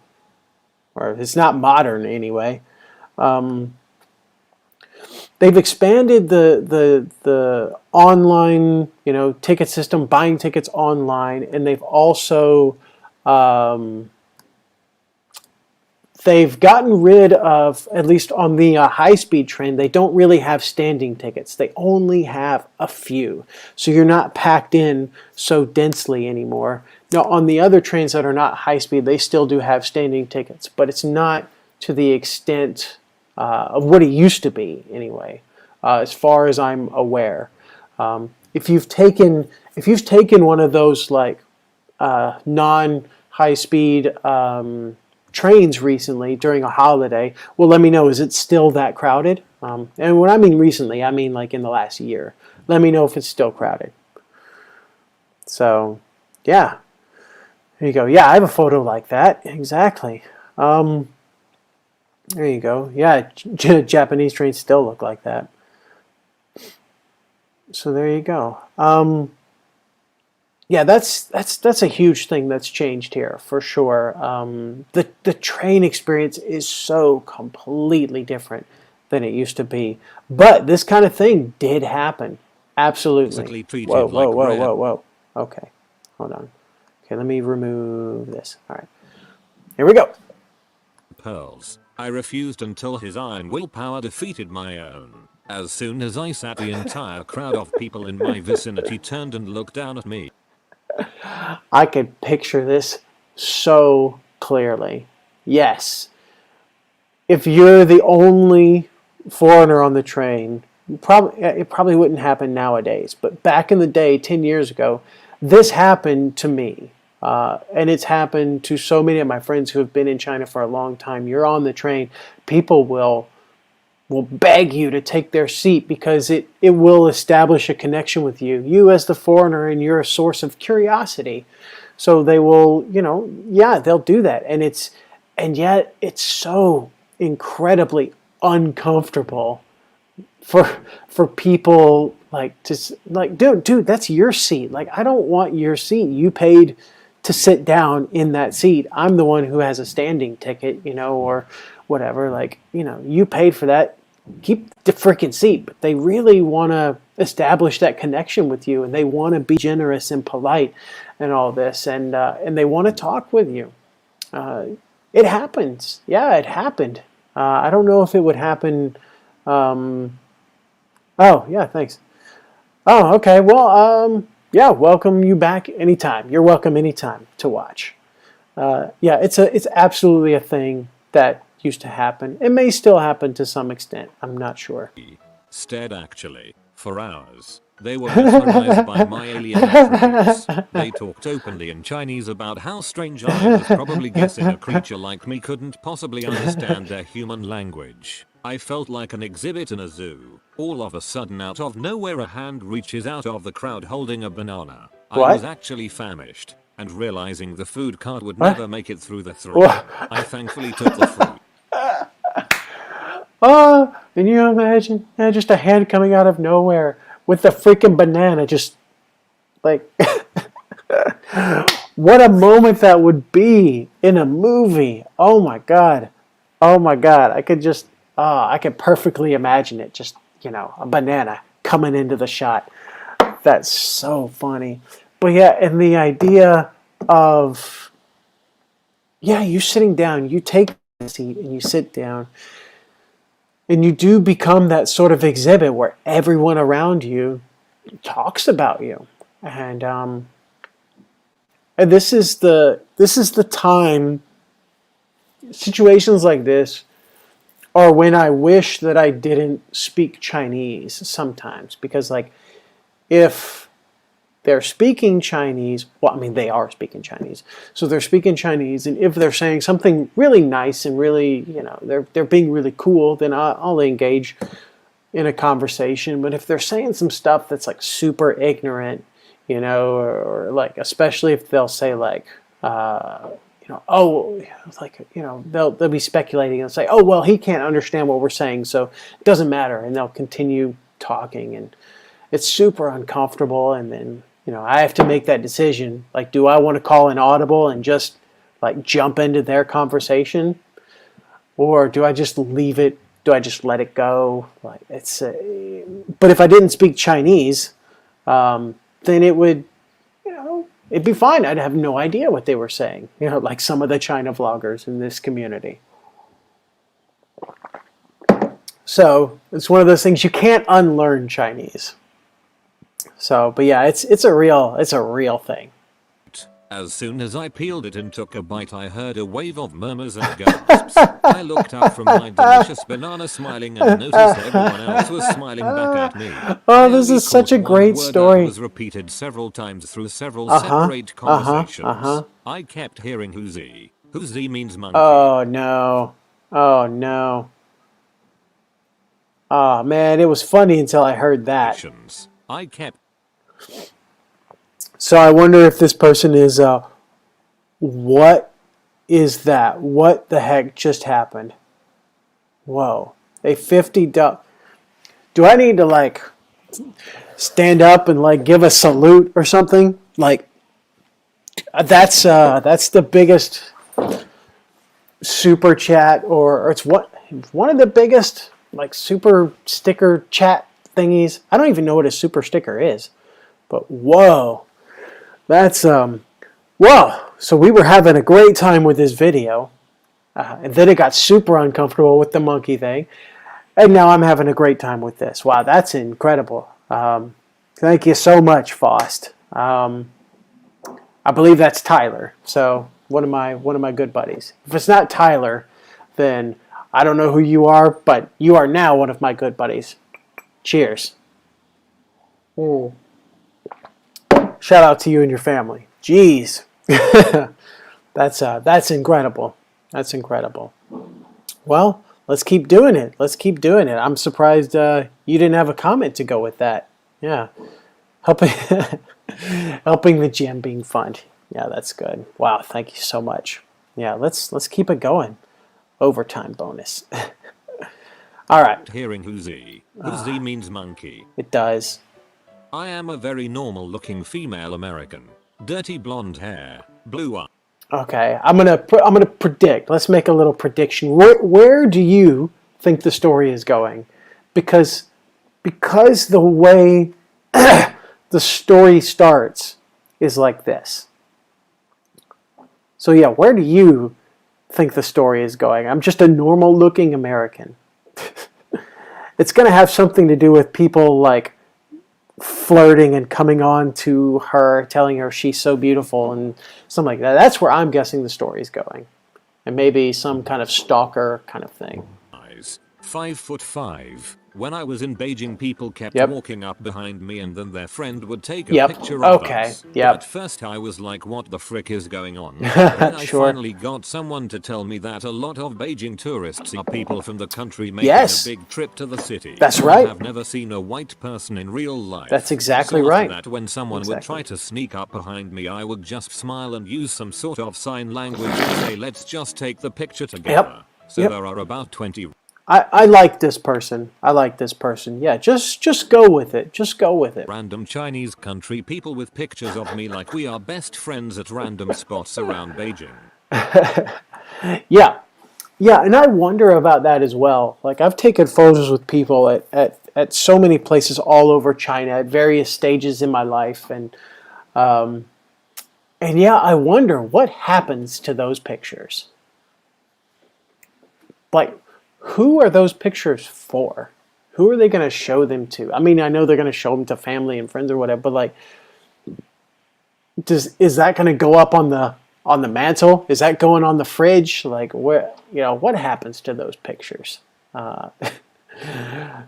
it's not modern anyway. They've expanded the online ticket system, buying tickets online, and they've also they've gotten rid of, at least on the high-speed train, they don't really have standing tickets. They only have a few, so you're not packed in so densely anymore. Now, on the other trains that are not high-speed, they still do have standing tickets, but it's not to the extent of what it used to be anyway, as far as I'm aware. If you've taken one of those like non-high-speed trains recently during a holiday, well, let me know, is it still that crowded? And when I mean recently, I mean like in the last year. Let me know if it's still crowded. So, yeah. There you go. Yeah, I have a photo like that. Exactly. There you go. Yeah, Japanese trains still look like that. So there you go. Yeah, that's a huge thing that's changed here for sure. The train experience is so completely different than it used to be. But this kind of thing did happen. Absolutely. Whoa. Okay, hold on. Okay, let me remove this. All right, here we go. Pearls. I refused until his iron willpower defeated my own. As soon as I sat, the entire crowd of people in my vicinity turned and looked down at me. I could picture this so clearly. Yes. If you're the only foreigner on the train, it probably wouldn't happen nowadays. But back in the day, 10 years ago, this happened to me. And it's happened to so many of my friends who have been in China for a long time. You're on the train, people will beg you to take their seat because it will establish a connection with you. You as the foreigner, and you're a source of curiosity. So they will, yeah, they'll do that. And yet it's so incredibly uncomfortable for people like to like, dude, that's your seat. Like, I don't want your seat. You paid to sit down in that seat. I'm the one who has a standing ticket, or whatever. Like, you paid for that. Keep the freaking seat. But they really want to establish that connection with you, and they want to be generous and polite and all this, and they want to talk with you. It happens. Yeah, it happened. I don't know if it would happen. Oh, yeah, thanks. Oh, okay. Well, yeah, welcome you back anytime. You're welcome anytime to watch. Yeah, it's absolutely a thing that used to happen. It may still happen to some extent. I'm not sure. Stared actually for hours. They were mesmerized by my alien attributes. They talked openly in Chinese about how strange I was, probably guessing a creature like me couldn't possibly understand their human language. I felt like an exhibit in a zoo. All of a sudden, out of nowhere, a hand reaches out of the crowd holding a banana. I was actually famished, and realizing the food cart would never make it through the throat, I thankfully took the fruit. Oh, can you imagine? Yeah, just a hand coming out of nowhere with the freaking banana, just like, what a moment that would be in a movie. Oh my God. Oh my God. I could perfectly imagine it. Just, a banana coming into the shot. That's so funny. But yeah, and the idea of, yeah, you sitting down, you take a seat and you sit down. And you do become that sort of exhibit where everyone around you talks about you, and this is the time. Situations like this are when I wish that I didn't speak Chinese sometimes, because like, if they're speaking Chinese, well, I mean, they are speaking Chinese. So they're speaking Chinese, and if they're saying something really nice and really, they're being really cool, then I'll engage in a conversation. But if they're saying some stuff that's like super ignorant, or like, especially if they'll say like, oh, like, they'll be speculating and say, oh, well, he can't understand what we're saying, so it doesn't matter, and they'll continue talking, and it's super uncomfortable. And then, I have to make that decision. Like, do I want to call an audible and just like jump into their conversation? Or do I just leave it? Do I just let it go? Like, but if I didn't speak Chinese, then it would, it'd be fine. I'd have no idea what they were saying. Like some of the China vloggers in this community. So it's one of those things, you can't unlearn Chinese. So, but yeah, it's a real thing. As soon as I peeled it and took a bite, I heard a wave of murmurs and gasps. I looked up from my delicious banana smiling and noticed everyone else was smiling back at me. Oh, this is such a great story. That was repeated several times through several separate conversations. I kept hearing "Who's-y?" "Who's-y?" means monkey. Oh no. Oh no. Oh man, it was funny until I heard that. I kept. So I wonder if this person is, what is that? What the heck just happened? Whoa. A $50. Do I need to like stand up and like give a salute or something? Like, that's the biggest super chat, or it's one of the biggest like super sticker chat thingies. I don't even know what a super sticker is, but whoa. That's, whoa. So we were having a great time with this video, and then it got super uncomfortable with the monkey thing, and now I'm having a great time with this. Wow, that's incredible. Thank you so much, Faust. I believe that's Tyler, so one of my good buddies. If it's not Tyler, then I don't know who you are, but you are now one of my good buddies. Cheers. Ooh. Shout out to you and your family. Jeez. That's incredible. That's incredible. Well, let's keep doing it. Let's keep doing it. I'm surprised you didn't have a comment to go with that. Yeah. Helping the gym being fun. Yeah, that's good. Wow, thank you so much. Yeah, let's keep it going. overtime bonus. All right. Hearing Huzi. Huzi means monkey. It does. I am a very normal looking female American. Dirty blonde hair, blue eyes. Okay, I'm gonna predict. Let's make a little prediction. Where do you think the story is going? Because the way the story starts is like this. So yeah, where do you think the story is going? I'm just a normal looking American. It's gonna have something to do with people like flirting and coming on to her, telling her she's so beautiful and something like that. That's where I'm guessing the story is going. And maybe some kind of stalker kind of thing. 5'5". When I was in Beijing, people kept walking up behind me and then their friend would take a picture of us. At first I was like, what the frick is going on? Then I finally got someone to tell me that a lot of Beijing tourists are people from the country making a big trip to the city. That's right. I have never seen a white person in real life. That's exactly so right. That when someone would try to sneak up behind me, I would just smile and use some sort of sign language to say, let's just take the picture together. So there are about 20... I like this person. I like this person. Yeah, just go with it. Just go with it. Random Chinese country people with pictures of me like we are best friends at random spots around Beijing. Yeah, and I wonder about that as well. Like I've taken photos with people at so many places all over China at various stages in my life, and yeah, I wonder what happens to those pictures. Like, who are those pictures for? Who are they going to show them to? I mean, I know they're going to show them to family and friends or whatever, but like, is that going to go up on the mantle? Is that going on the fridge? Like, where, what happens to those pictures? That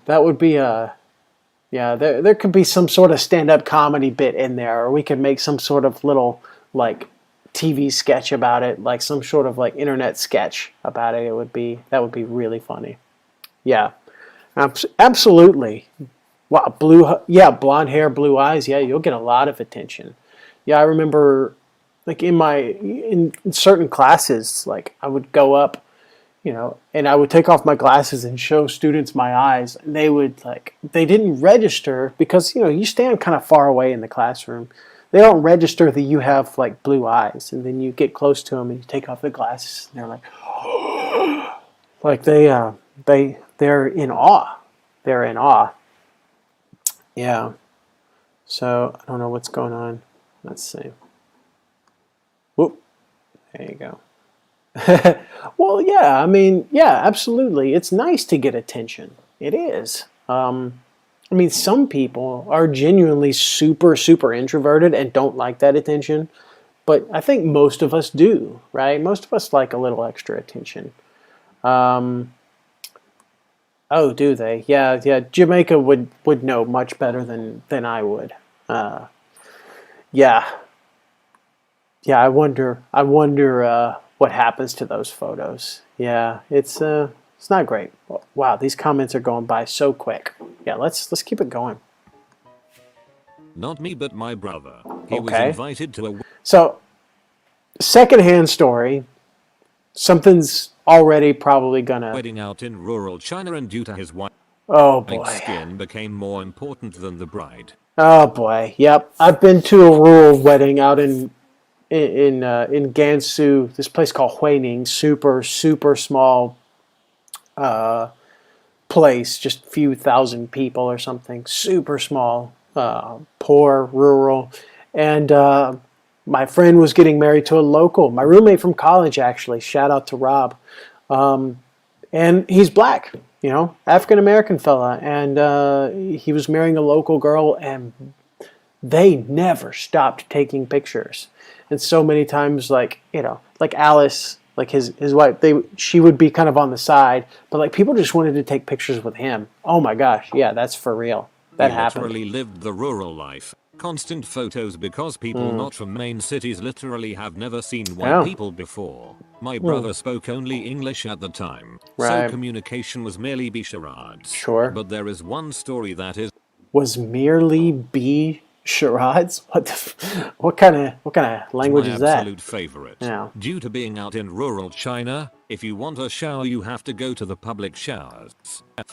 would be there could be some sort of stand-up comedy bit in there, or we could make some sort of little like TV sketch about it, like some sort of like internet sketch about it. That would be really funny. Yeah, absolutely. Wow, blonde hair, blue eyes. Yeah, you'll get a lot of attention. Yeah, I remember like in certain classes, like I would go up, and I would take off my glasses and show students my eyes, and they didn't register because you stand kind of far away in the classroom. They don't register that you have like blue eyes, and then you get close to them and you take off the glasses, and they're like, like they're in awe. They're in awe. Yeah. So I don't know what's going on. Let's see. Whoop. There you go. Well, yeah. I mean, yeah, absolutely. It's nice to get attention. It is. I mean, some people are genuinely super, super introverted and don't like that attention. But I think most of us do, right? Most of us like a little extra attention. Oh, do they? Yeah. Jamaica would know much better than I would. Yeah. I wonder what happens to those photos. Yeah, it's not great. Wow, these comments are going by so quick. Yeah, let's keep it going. Not me, but my brother. He was invited to a... So, secondhand story. Something's already probably gonna... wedding out in rural China, and due to his white skin became more important than the bride. Oh boy, yep. I've been to a rural wedding out in Gansu, this place called Huining. Super, super small place, just a few thousand people or something. Super small, poor, rural. And my friend was getting married to a local, my roommate from college, actually. Shout out to Rob. And he's black, African American fella. And he was marrying a local girl, and they never stopped taking pictures. And so many times, like Alice, like his wife, she would be kind of on the side, but like people just wanted to take pictures with him. Oh my gosh, yeah, that's for real. That happened. Literally lived the rural life. Constant photos because people not from main cities literally have never seen white people before. My brother spoke only English at the time, so communication was merely charades. Sure. But there is one story that was merely Charades? What kind of language my is that? absolute favorite. Yeah. Due to being out in rural China, if you want a shower you have to go to the public showers. At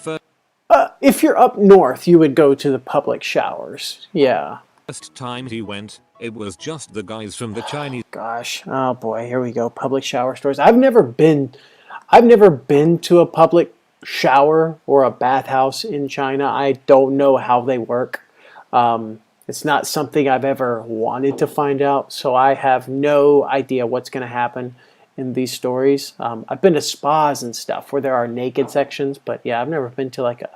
If you're up north, you would go to the public showers. Yeah. first time he went, it was just the guys from the Chinese. Gosh. Oh boy, here we go. Public shower stories. I've never been to a public shower or a bathhouse in China. I don't know how they work. It's not something I've ever wanted to find out, so I have no idea what's going to happen in these stories. I've been to spas and stuff where there are naked sections, but yeah, I've never been to like a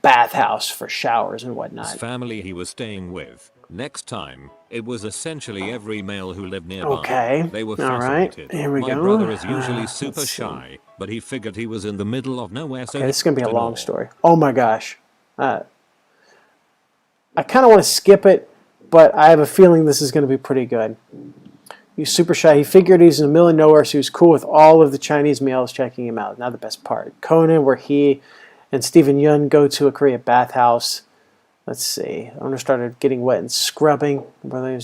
bathhouse for showers and whatnot. Family he was staying with. Next time, it was essentially every male who lived nearby. Okay. They were All right. fascinated. Here we My go. brother is usually super let's see. shy, but he figured he was in the middle of nowhere, so Okay, this is going to be a he long ignored. story. Oh my gosh. I kind of want to skip it, but I have a feeling this is going to be pretty good. He's super shy. He figured he's in the middle of nowhere, so he was cool with all of the Chinese males checking him out. Now the best part. Conan, where he and Stephen Yun go to a Korea bathhouse. Let's see. The owner started getting wet and scrubbing. Limited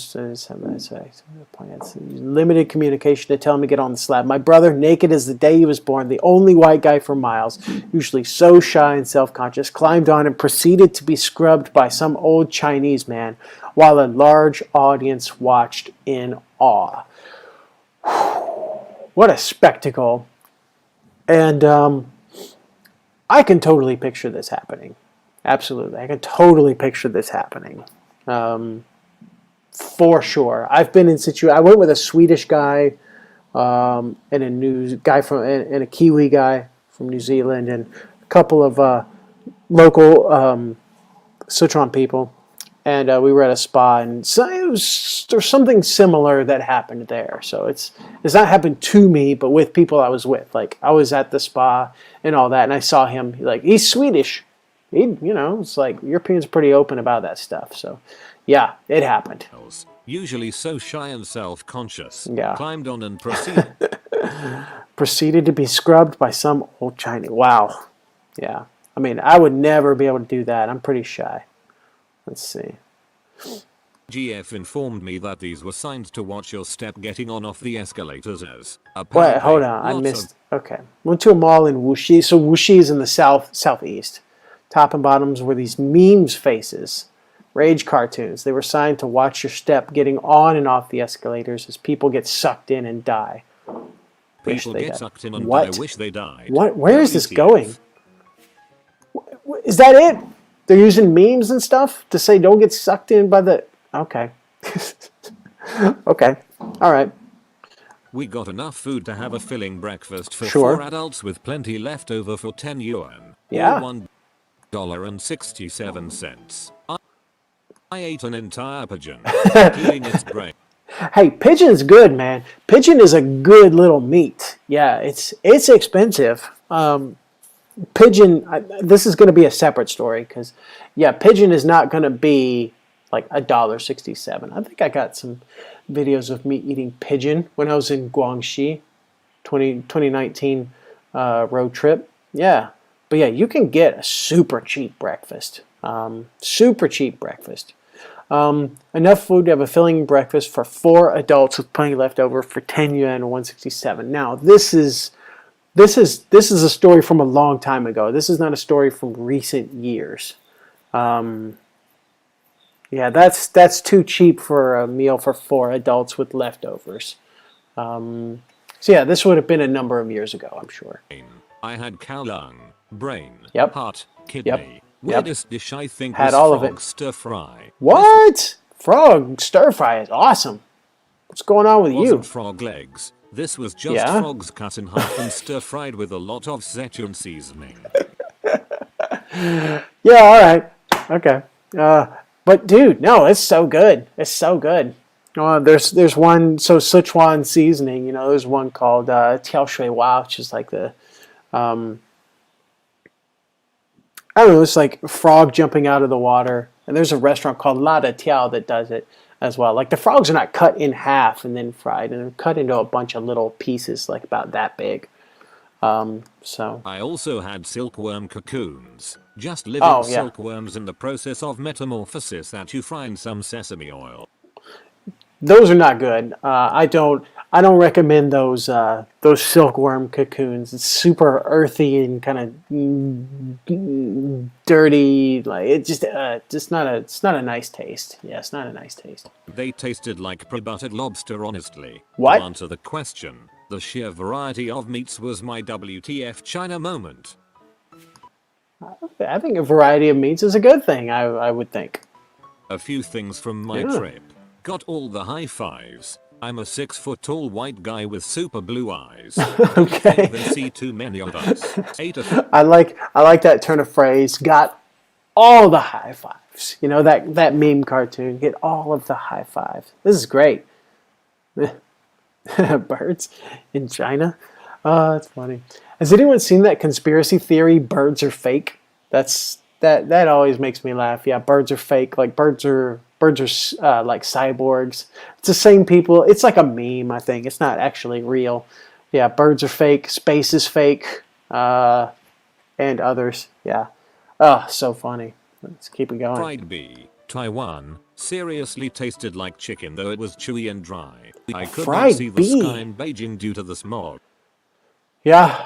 communication to tell him to get on the slab. My brother, naked as the day he was born, the only white guy for miles, usually so shy and self-conscious, climbed on and proceeded to be scrubbed by some old Chinese man while a large audience watched in awe. What a spectacle. And I can totally picture this happening. Absolutely. I can totally picture this happening. For sure. I've been in I went with a Swedish guy and a Kiwi guy from New Zealand and a couple of local Sichuan people. And we were at a spa, and so there's something similar that happened there. So it's not happened to me, but with people I was with. Like I was at the spa and all that, and I saw him. Like he's Swedish. It's like Europeans are pretty open about that stuff. So, yeah, it happened. Usually so shy and self-conscious. Yeah. Climbed on and Proceeded to be scrubbed by some old Chinese. Wow. Yeah. I mean, I would never be able to do that. I'm pretty shy. Let's see. GF informed me that these were signs to watch your step getting on off the escalators as. Wait, hold on. I missed. Okay. Went to a mall in Wuxi. So Wuxi is in the southeast. Top and bottoms were these memes faces, rage cartoons. They were signed to watch your step getting on and off the escalators as people get sucked in and die. People get sucked in and what? die. Wish they died. What? Where is this going? Is that it? They're using memes and stuff to say don't get sucked in by the... Okay. Okay. All right. We got enough food to have a filling breakfast for Sure. 4 adults with plenty left over for 10 yuan. Yeah. $1.67. I ate an entire pigeon, killing its brain. Hey, pigeon's good, man. Pigeon is a good little meat. Yeah, it's expensive. Pigeon, this is going to be a separate story because, yeah, pigeon is not going to be like $1.67. I think I got some videos of me eating pigeon when I was in Guangxi, 2019 road trip. Yeah, but yeah, you can get a super cheap breakfast. Super cheap breakfast. Enough food to have a filling breakfast for 4 adults with plenty left over for 10 yuan or 167. Now, this is a story from a long time ago. This is not a story from recent years. Yeah, that's too cheap for a meal for 4 adults with leftovers. So yeah, this would have been a number of years ago, I'm sure. I had cow lung, brain, Yep. heart, kidney. Weirdest dish I think Had was all of frog it. stir fry. What? Frog stir fry is awesome. What's going on with you? Wasn't frog legs. This was just Yeah? frogs cut in half and stir fried with a lot of Szechuan seasoning. Yeah, all right. Okay. But dude, no, it's so good. It's so good. There's one, so Sichuan seasoning, there's one called Tiao Shui Wa, which is like the, I don't know, it's like frog jumping out of the water. And there's a restaurant called La De Tiao that does it as well. Like the frogs are not cut in half and then fried, and they're cut into a bunch of little pieces, like about that big. So I also had silkworm cocoons. Just living Oh yeah. silkworms in the process of metamorphosis that you fry in some sesame oil. Those are not good. I don't recommend those silkworm cocoons. It's super earthy and kind of dirty. Like it just not a it's not a nice taste. Yeah, it's not a nice taste. They tasted like pre-buttered lobster, honestly. To What? answer the question, the sheer variety of meats was my WTF China moment. I think a variety of meats is a good thing. I would think. A few things from my Yeah. trip. Got all the high fives. I'm a 6 foot tall white guy with super blue eyes. Don't Okay. think they see too many of us. Ate a I like that turn of phrase. Got all the high fives. You know that meme cartoon. Get all of the high fives. This is great. Birds in China. Oh, that's funny. Has anyone seen that conspiracy theory? Birds are fake. That always makes me laugh. Yeah, birds are fake. Like birds are like cyborgs. It's the same people. It's like a meme. I think it's not actually real. Yeah, birds are fake. Space is fake. And others. Yeah. Oh, so funny. Let's keep it going. fried bee. Taiwan. Seriously tasted like chicken, though it was chewy and dry. I could not Fried see the bee. sky in Beijing due to the smog. Yeah.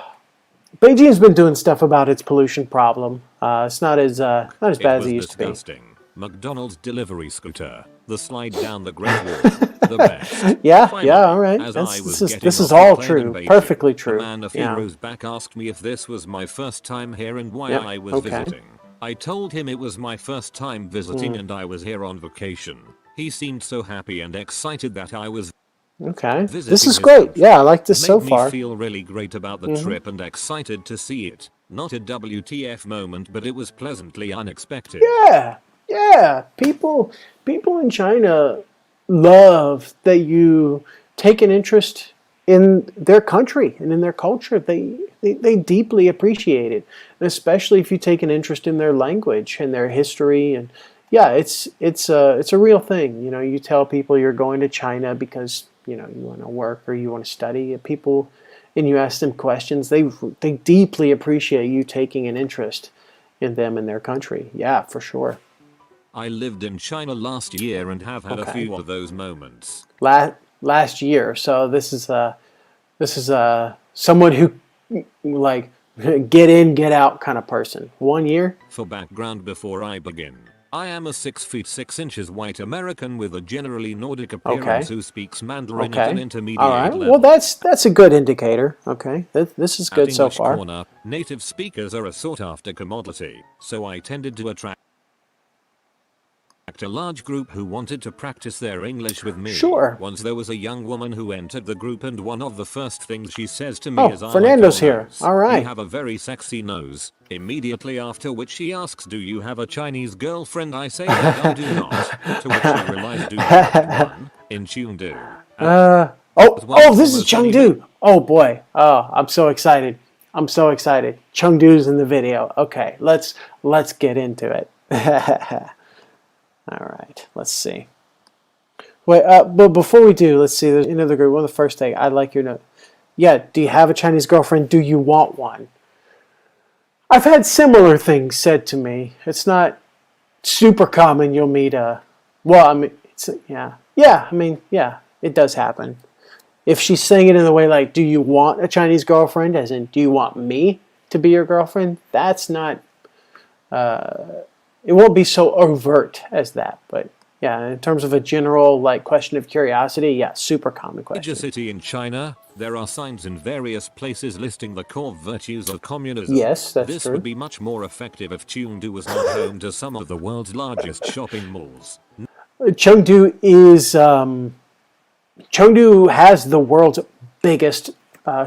Beijing's been doing stuff about its pollution problem. It's not as bad as was it used to be. disgusting. McDonald's delivery scooter. The slide down the Great Wall. The best. Yeah, Finally, yeah, all right. as That's- I was this is- getting this is off the all plane true. in Beijing, Perfectly true. A man a few Yeah. rows back asked me if this was my first time here and why Yep, I was okay. visiting. I told him it was my first time visiting and I was here on vacation. He seemed so happy and excited that I was Okay. visiting This is his great. country. Yeah, I like this Made so me far. feel really great about the trip and excited to see it. Not a WTF moment, but it was pleasantly unexpected. Yeah, yeah. People in China love that you take an interest in their country and in their culture. They deeply appreciate it, and especially if you take an interest in their language and their history. And yeah, it's a real thing. You know, you tell people you're going to China because you want to work or you want to study. People, and you ask them questions. They deeply appreciate you taking an interest in them and their country. Yeah, for sure. I lived in China last year and have had a Okay. few of those moments. Last year. So this is someone who like get in, get out kind of person. 1 year. For background before I begin, I am a 6 feet 6 inches white American with a generally Nordic appearance who speaks Mandarin at an Okay. intermediate All right. level. Well, that's a good indicator. Okay. This is At good so English far. Corner, native speakers are a sought-after commodity, so I tended to attract a large group who wanted to practice their English with me. Sure. Once there was a young woman who entered the group and one of the first things she says to me Oh, is, "I Fernando's like your here. nose. All right. You have a very sexy nose." Immediately after which she asks, "Do you have a Chinese girlfriend?" I say that I do not. To which she replies, "Do you have one?" In Chengdu. This is Chengdu. Oh boy. Oh, I'm so excited. I'm so excited. Chengdu's in the video. Okay, let's get into it. All right, let's see. Wait, but before we do, let's see. There's another group. One of the first thing I like your note. Yeah, do you have a Chinese girlfriend? Do you want one? I've had similar things said to me. It's not super common. You'll meet a. Well, I mean, yeah. It does happen. If she's saying it in the way like, "Do you want a Chinese girlfriend?" as in, "Do you want me to be your girlfriend?" That's not. It won't be so overt as that, but yeah, in terms of a general like question of curiosity, yeah, super common question. Major city in China, there are signs in various places listing the core virtues of communism. Yes, that's this true. would be much more effective if Chengdu was not home to some of the world's largest shopping malls. Chengdu has the world's biggest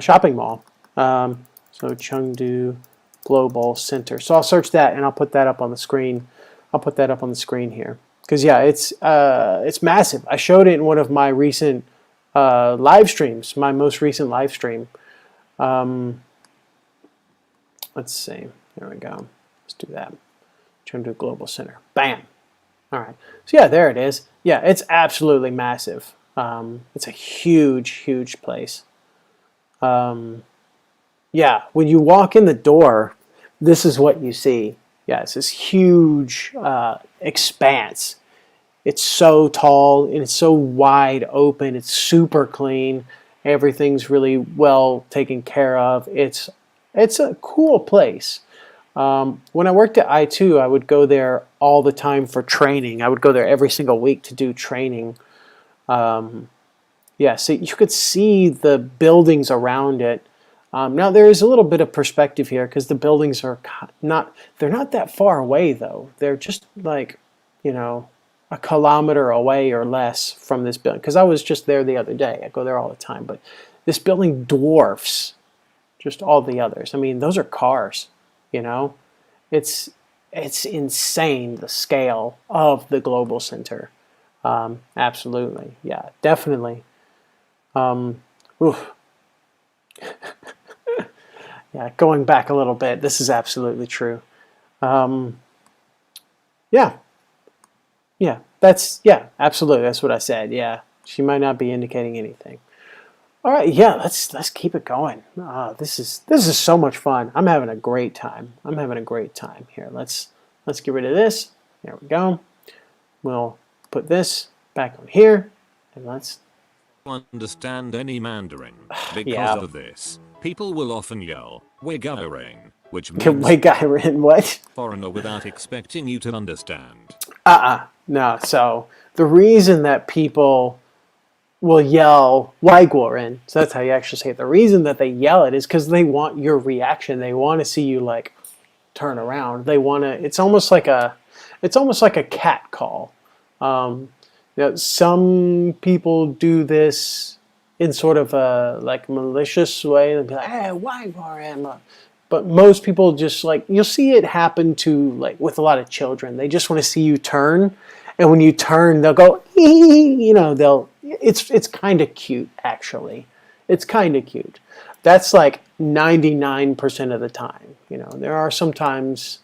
shopping mall. So Chengdu Global Center. So I'll search that and I'll put that up on the screen. I'll put that up on the screen here because yeah, it's massive. I showed it in one of my recent live streams. My most recent live stream. Let's see. There we go. Let's do that. Chengdu Global Center. Bam. All right. So yeah, there it is. Yeah, it's absolutely massive. It's a huge, huge place. Yeah, when you walk in the door, this is what you see. Yeah, it's this huge expanse. It's so tall and it's so wide open. It's super clean. Everything's really well taken care of. It's a cool place. When I worked at I2, I would go there all the time for training. I would go there every single week to do training. Yeah, so you could see the buildings around it. Now there is a little bit of perspective here because the buildings are they're not that far away though. They're just like, you know, a kilometer away or less from this building. Because I was just there the other day. I go there all the time. But this building dwarfs just all the others. I mean, those are cars, you know. It's insane, the scale of the global center. Absolutely. Yeah, definitely. Oof. Yeah, going back a little bit, this is absolutely true. Yeah. Yeah, absolutely. That's what I said. Yeah, she might not be indicating anything. All right, yeah, let's keep it going. This is so much fun. I'm having a great time. I'm having a great time here. Let's get rid of this. There we go. We'll put this back on here, and let's understand any Mandarin. Because yeah. of this, people will often yell "Wei Gairing," which Can means Wei Gairing what? foreigner without expecting you to understand. No. So the reason that people will yell Waiguoren, so that's how you actually say it. The reason that they yell it is because they want your reaction. They want to see you like turn around. They want to. It's almost like a cat call. You know, some people do this in sort of a like malicious way. They'll be like, "Hey, Waiguoren." But most people just like, you'll see it happen to like with a lot of children. They just want to see you turn. And when you turn, they'll go, you know, it's kind of cute, actually. It's kind of cute. That's like 99% of the time. You know, there are some times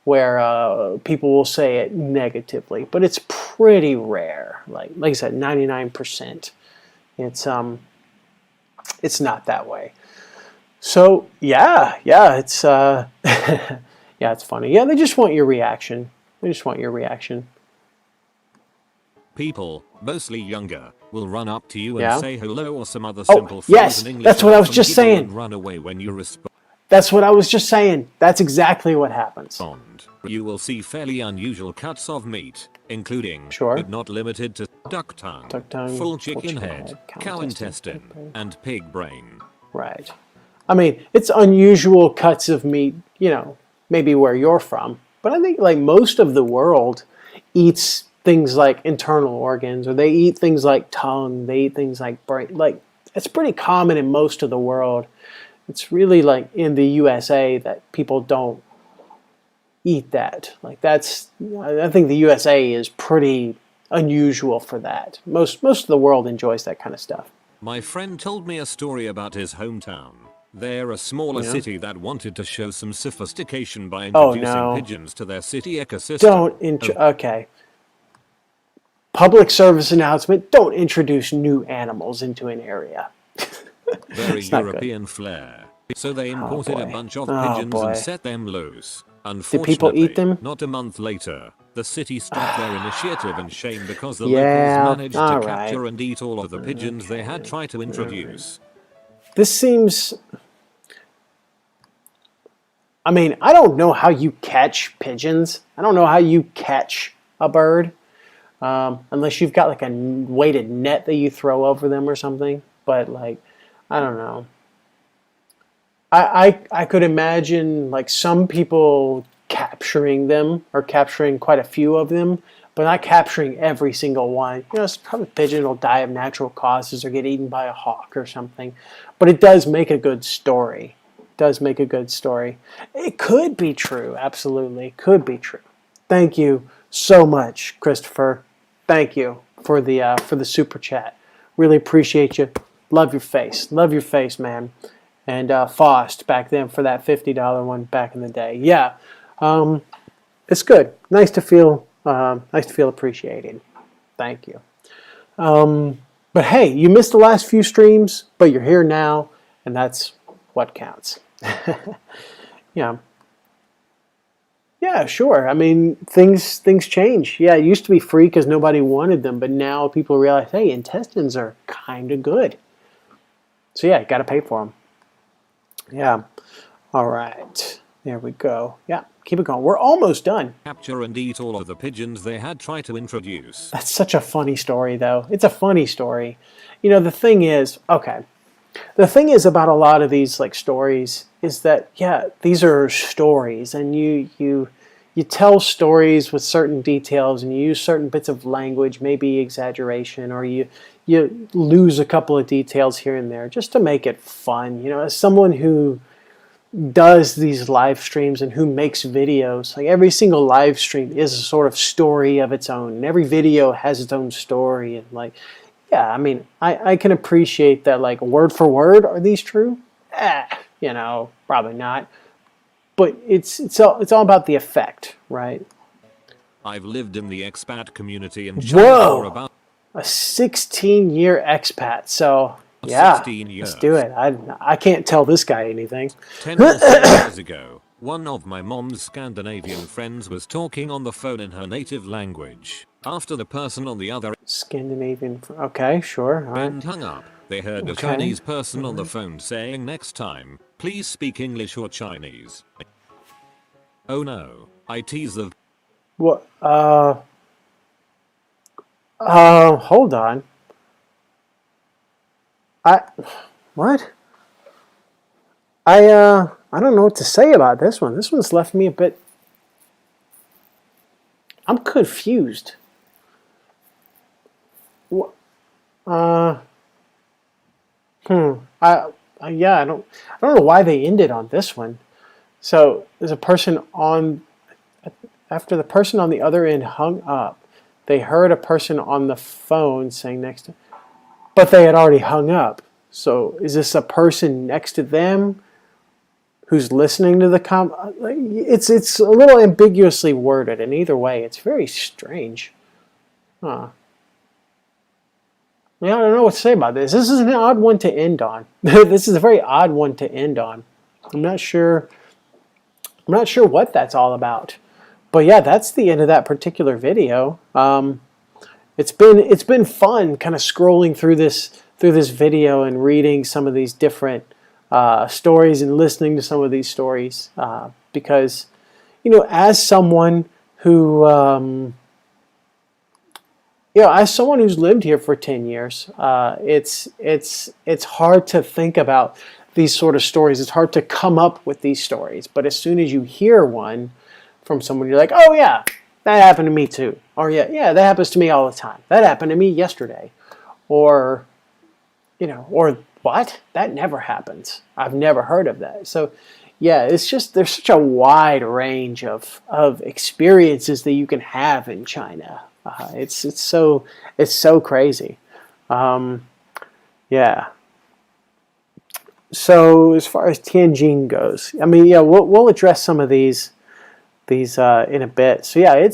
where people will say it negatively, but it's pretty rare. Like I said, 99%. It's not that way. So yeah, it's yeah, it's funny. Yeah, they just want your reaction. People, mostly younger, will run up to you and say hello or some other simple phrase yes, in English. That's what I was just saying. And run away when you respond. That's what I was just saying. That's exactly what happens. You will see fairly unusual cuts of meat, including, but not limited to, duck tongue, full chicken head, cow intestine, and pig brain. Right. I mean, it's unusual cuts of meat, you know, maybe where you're from. But I think like most of the world eats things like internal organs, or they eat things like tongue, they eat things like brain. Like, it's pretty common in most of the world. It's really like in the USA that people don't eat that. Like I think the USA is pretty unusual for that. Most of the world enjoys that kind of stuff. My friend told me a story about his hometown. They're a smaller city that wanted to show some sophistication by introducing pigeons to their city ecosystem. Okay. Public service announcement, don't introduce new animals into an area. Very European flair. So they imported a bunch of pigeons and set them loose. Unfortunately, did people eat them? Not a month later, the city stopped their initiative in shame because the locals managed to capture and eat all of the pigeons they had tried to introduce. This seems... I mean, I don't know how you catch pigeons. I don't know how you catch a bird. Unless you've got like a weighted net that you throw over them or something. But like, I don't know. I could imagine like some people capturing them or capturing quite a few of them, but not capturing every single one. You know, it's probably a pigeon will die of natural causes or get eaten by a hawk or something. But it does make a good story. It could be true. Absolutely. Could be true. Thank you so much, Christopher. Thank you for the super chat. Really appreciate you. Love your face. Love your face, man. And Faust back then for that $50 one back in the day. Yeah. It's good. Nice to feel appreciated. Thank you. But hey, you missed the last few streams, but you're here now, and that's what counts. Yeah. Yeah, sure. I mean, things change. Yeah, it used to be free because nobody wanted them, but now people realize, hey, intestines are kind of good. So yeah, you got to pay for them. Yeah. All right. There we go. Yeah, keep it going. We're almost done. Capture and eat all of the pigeons they had tried to introduce. That's such a funny story, though. It's a funny story. You know, the thing is, okay. The thing is about a lot of these like stories is that yeah, these are stories, and you tell stories with certain details, and you use certain bits of language, maybe exaggeration, or you lose a couple of details here and there just to make it fun. You know, as someone who does these live streams and who makes videos, like every single live stream is a sort of story of its own, and every video has its own story, and like yeah, I mean, I can appreciate that, like, word for word, are these true? You know, probably not. But it's all about the effect, right? I've lived in the expat community in China for Whoa! about A 16-year expat. So, yeah, 16 let's do years. it. I can't tell this guy anything. 10 or so years ago, one of my mom's Scandinavian friends was talking on the phone in her native language. After the person on the other Scandinavian. Okay, sure. All right. end hung up, they heard a Okay. Chinese person on the phone saying, "Next time, please speak English or Chinese." Oh no, I tease the What? Hold on. I, what? I don't know what to say about this one. This one's left me a bit. I'm confused. Wh- Uh, yeah, I don't know why they ended on this one. So there's a person on, after the person on the other end hung up, they heard a person on the phone saying next to, but they had already hung up. So is this a person next to them who's listening to the it's a little ambiguously worded, and either way, it's very strange. Huh. Yeah, I don't know what to say about this. This is an odd one to end on. This is a very odd one to end on. I'm not sure. I'm not sure what that's all about. But yeah, that's the end of that particular video. It's been fun, kind of scrolling through this video and reading some of these different stories and listening to some of these stories because you know, as someone who as someone who's lived here for 10 years, it's hard to think about these sort of stories. It's hard to come up with these stories. But as soon as you hear one from someone, you're like, oh yeah, that happened to me too. Or yeah, that happens to me all the time. That happened to me yesterday. Or, or what? That never happens. I've never heard of that. So yeah, it's just there's such a wide range of experiences that you can have in China. It's so crazy. Yeah. So as far as Tianjin goes, I mean, yeah, we'll address some of these in a bit. So yeah, I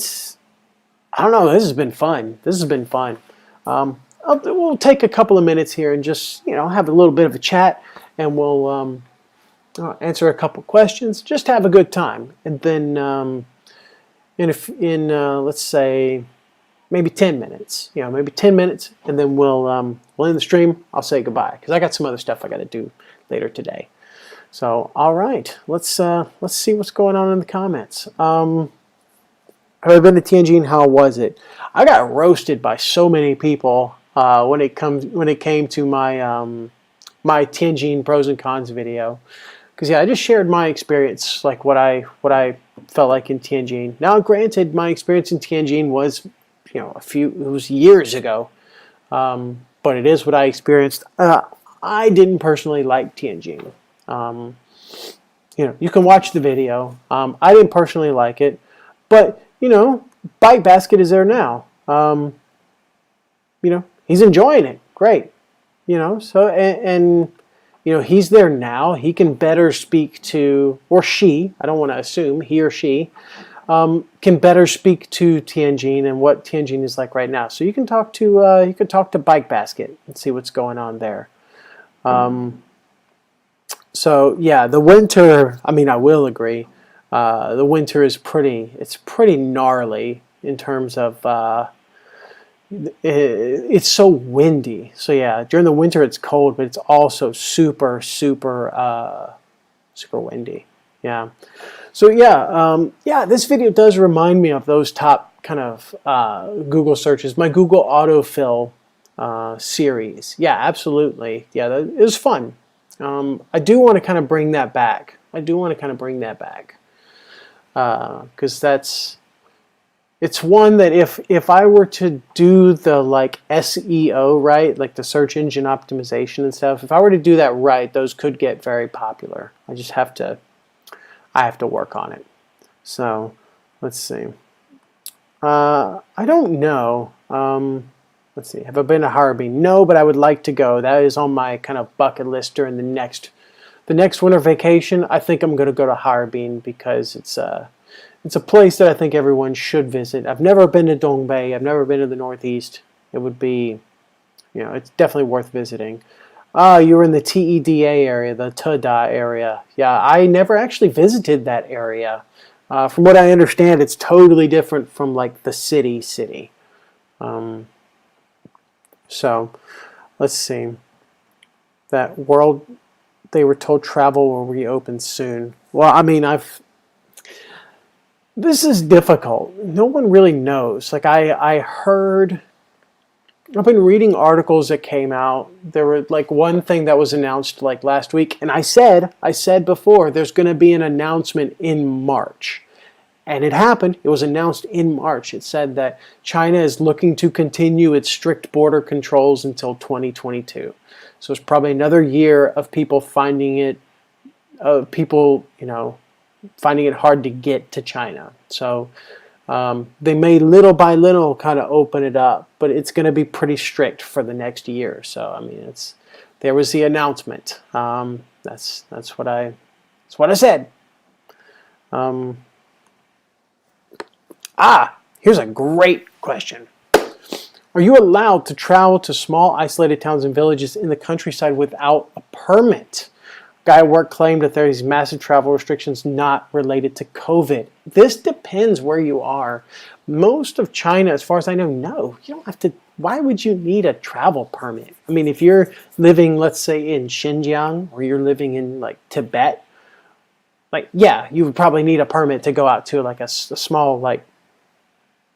don't know. This has been fun. This has been fun. We'll take a couple of minutes here and just have a little bit of a chat, and we'll answer a couple questions. Just have a good time, and then let's say maybe 10 minutes. Maybe 10 minutes, and then we'll end the stream. I'll say goodbye because I got some other stuff I got to do later today. So all right, let's see what's going on in the comments. Have I been to Tianjin? How was it? I got roasted by so many people when it came to my my Tianjin pros and cons video, because I just shared my experience, like what I felt like in Tianjin. Now, granted, my experience in Tianjin was it was years ago, but it is what I experienced. I didn't personally like Tianjin. You can watch the video. I didn't personally like it, but Bike Basket is there now. He's enjoying it. Great. So and he's there now. He can better speak to, or she, I don't want to assume, he or she can better speak to Tianjin and what Tianjin is like right now. So you can talk to Bike Basket and see what's going on there. So yeah, the winter, I mean, I will agree. The winter is it's pretty gnarly in terms of it's so windy. So yeah, during the winter it's cold, but it's also super windy. Yeah. So yeah, yeah, this video does remind me of those top kind of Google searches. My Google autofill series. Yeah, absolutely. Yeah, it was fun. I do want to kind of bring that back. Because it's one that if I were to do the like SEO right, like the search engine optimization and stuff, if I were to do that right, those could get very popular. I have to work on it. So let's see. I don't know. Let's see. Have I been to Harbin? No, but I would like to go. That is on my kind of bucket list during the next winter vacation. I think I'm going to go to Harbin because it's a place that I think everyone should visit. I've never been to Dongbei. I've never been to the Northeast. It would be, it's definitely worth visiting. You were in the TEDA area, the TEDA area. Yeah, I never actually visited that area. From what I understand, it's totally different from like the city. So, let's see. That world, they were told travel will reopen soon. Well, I mean, this is difficult. No one really knows. Like I've been reading articles that came out. There were like one thing that was announced like last week, and I said before there's going to be an announcement in March. And it happened. It was announced in March. It said that China is looking to continue its strict border controls until 2022. So it's probably another year of people finding it finding it hard to get to China. So they may little by little kind of open it up, but it's going to be pretty strict for the next year. So I mean, there was the announcement. That's what I said. Here's a great question. Are you allowed to travel to small isolated towns and villages in the countryside without a permit? Guy at work claimed that there are these massive travel restrictions not related to COVID. This depends where you are. Most of China, as far as I know, no. You don't have to. Why would you need a travel permit? I mean, if you're living, let's say, in Xinjiang, or you're living in like Tibet, like yeah, you would probably need a permit to go out to like a small like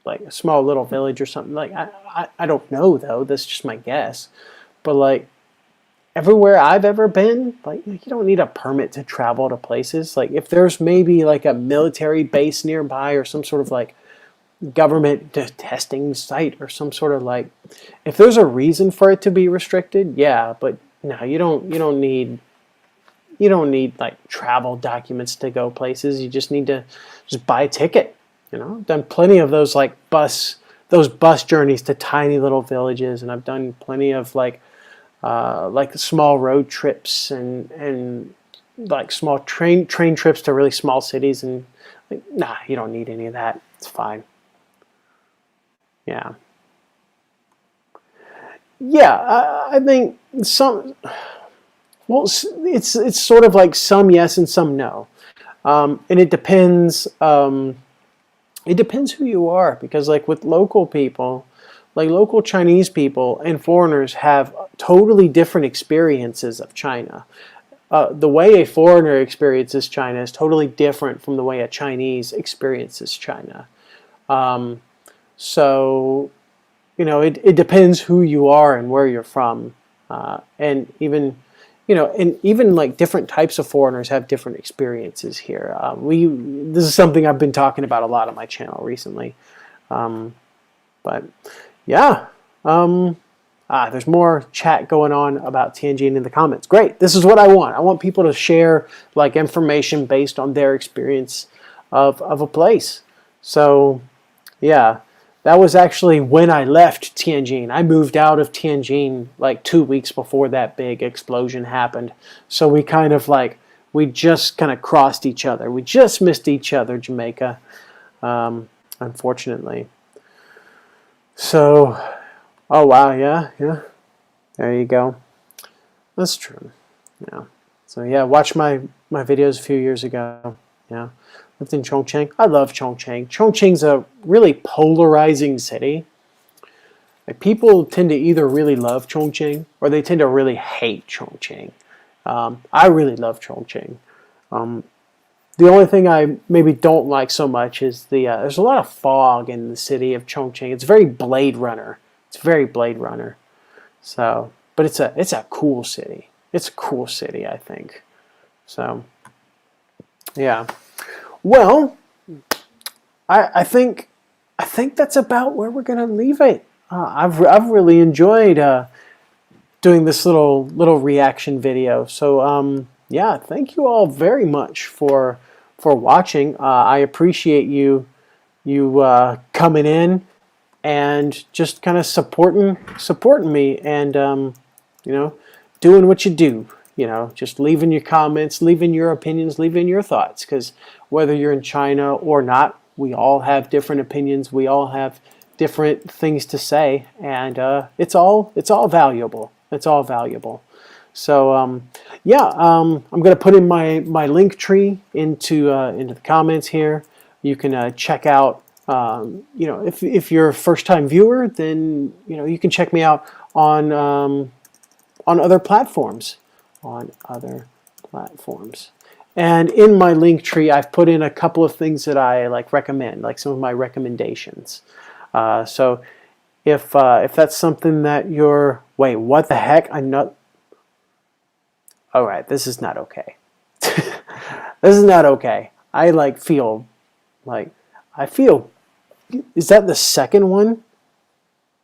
a small little village or something. Like I don't know though. That's just my guess. But like everywhere I've ever been, like you don't need a permit to travel to places. Like if there's maybe like a military base nearby or some sort of like government testing site or some sort of like, if there's a reason for it to be restricted, yeah. But no, you don't need like travel documents to go places. You just need to just buy a ticket. I've done plenty of those like bus journeys to tiny little villages, and I've done plenty of like small road trips and like small train trips to really small cities. And like, nah, you don't need any of that. It's fine. Yeah. I think some. Well, it's sort of like some yes and some no, and it depends. It depends who you are, because like with local people, like local Chinese people and foreigners have totally different experiences of China. The way a foreigner experiences China is totally different from the way a Chinese experiences China. So, it depends who you are and where you're from, and even. And even like different types of foreigners have different experiences here. This is something I've been talking about a lot on my channel recently. But yeah, there's more chat going on about Tianjin in the comments. Great. This is what I want. I want people to share like information based on their experience of a place. So yeah. That was actually when I left Tianjin. I moved out of Tianjin like 2 weeks before that big explosion happened. So we just kind of crossed each other. We just missed each other, Jamaica, unfortunately. So, oh wow, yeah. There you go. That's true. Yeah. So yeah, watch my videos a few years ago. Yeah. lived in Chongqing. I love Chongqing. Chongqing's a really polarizing city. Like, people tend to either really love Chongqing or they tend to really hate Chongqing. I really love Chongqing. The only thing I maybe don't like so much is there's a lot of fog in the city of Chongqing. It's very Blade Runner. It's very Blade Runner. So, but it's a cool city. It's a cool city, I think. So, yeah. Well, I think that's about where we're gonna leave it. I've really enjoyed doing this little reaction video. So yeah, thank you all very much for watching. I appreciate you coming in and just kind of supporting me, and you know, doing what you do. You know, just leaving your comments, leaving your opinions, leaving your thoughts. Because whether you're in China or not, we all have different opinions. We all have different things to say, and it's all valuable. It's all valuable. So yeah, I'm going to put in my link tree into the comments here. You can check out. You know, if you're a first-time viewer, then you can check me out on other platforms. And in my link tree, I've put in a couple of things that I recommend, like some of my recommendations. So if that's something that you're, wait, what the heck? I'm not. All right, this is not okay. This is not okay. I feel. Is that the second one?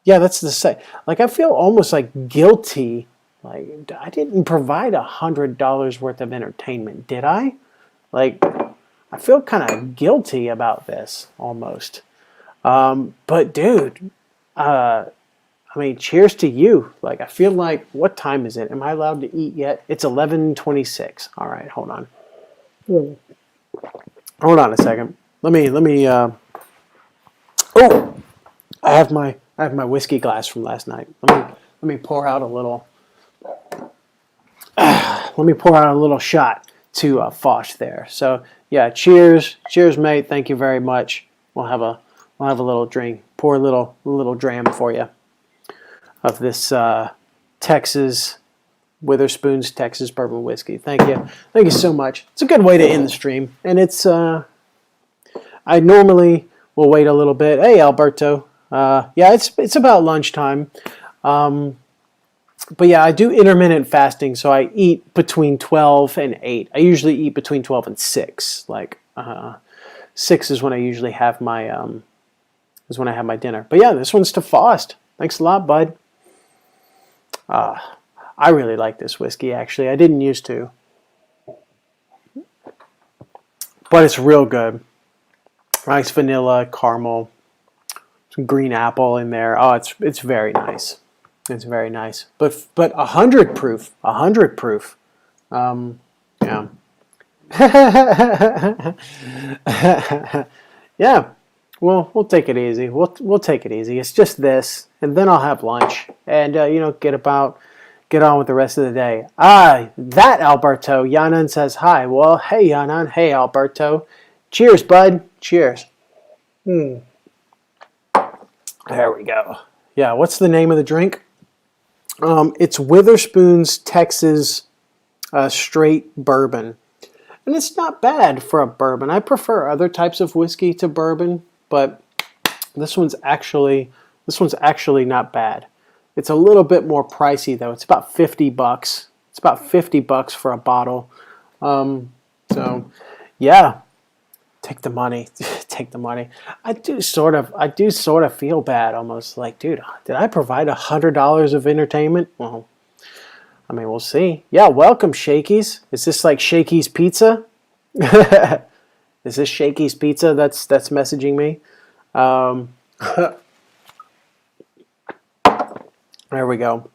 Yeah, that's the second. I feel almost guilty. I didn't provide $100 worth of entertainment, did I? I feel kind of guilty about this almost. But dude, I mean, cheers to you. I feel like, what time is it? Am I allowed to eat yet? It's 11:26. All right, hold on. Hold on a second. Let me. Oh, I have my whiskey glass from last night. Let me pour out a little. Let me pour out a little shot to Foch there. So yeah, cheers, mate. Thank you very much. We'll have a little drink. Pour a little dram for you of this Texas Witherspoon's Texas bourbon whiskey. Thank you so much. It's a good way to end the stream, and it's I normally will wait a little bit. Hey, Alberto. Yeah, it's about lunchtime. But yeah, I do intermittent fasting, so I eat between 12 and 8. I usually eat between 12 and 6. 6 is when I usually have my dinner. But yeah, this one's to Faust. Thanks a lot, bud. I really like this whiskey, actually. I didn't used to. But it's real good. Nice vanilla, caramel, some green apple in there. Oh, it's very nice. It's very nice. But 100 proof. 100 proof. Yeah. Yeah. Well, we'll take it easy. We'll take it easy. It's just this, and then I'll have lunch, and get on with the rest of the day. That Alberto. Yanan says hi. Well, hey Yanan. Hey Alberto. Cheers, bud. Cheers. There we go. Yeah. What's the name of the drink? It's Witherspoon's Texas straight bourbon. And it's not bad for a bourbon. I prefer other types of whiskey to bourbon, but this one's actually not bad. It's a little bit more pricey though. It's about $50. It's about $50 for a bottle. So yeah, take the money. Take the money. I do sort of feel bad almost, dude, did I provide $100 of entertainment? Well, I mean, we'll see. Yeah, welcome, Shakey's. Is this Shakey's Pizza? Is this Shakey's Pizza that's messaging me? There we go.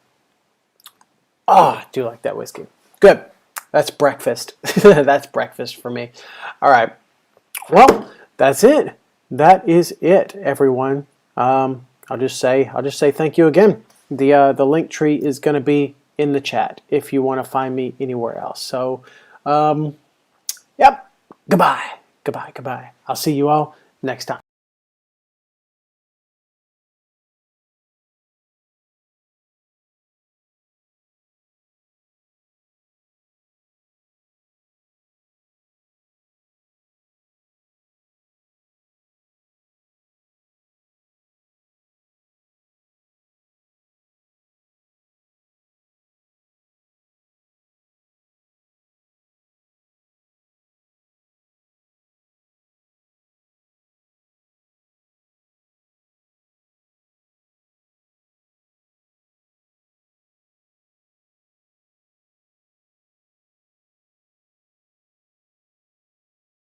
I do like that whiskey. Good. That's breakfast. That's breakfast for me. All right. Well, that's it. That is it, everyone. I'll just say thank you again. The link tree is going to be in the chat if you want to find me anywhere else. So, yep. Goodbye. Goodbye, goodbye. I'll see you all next time.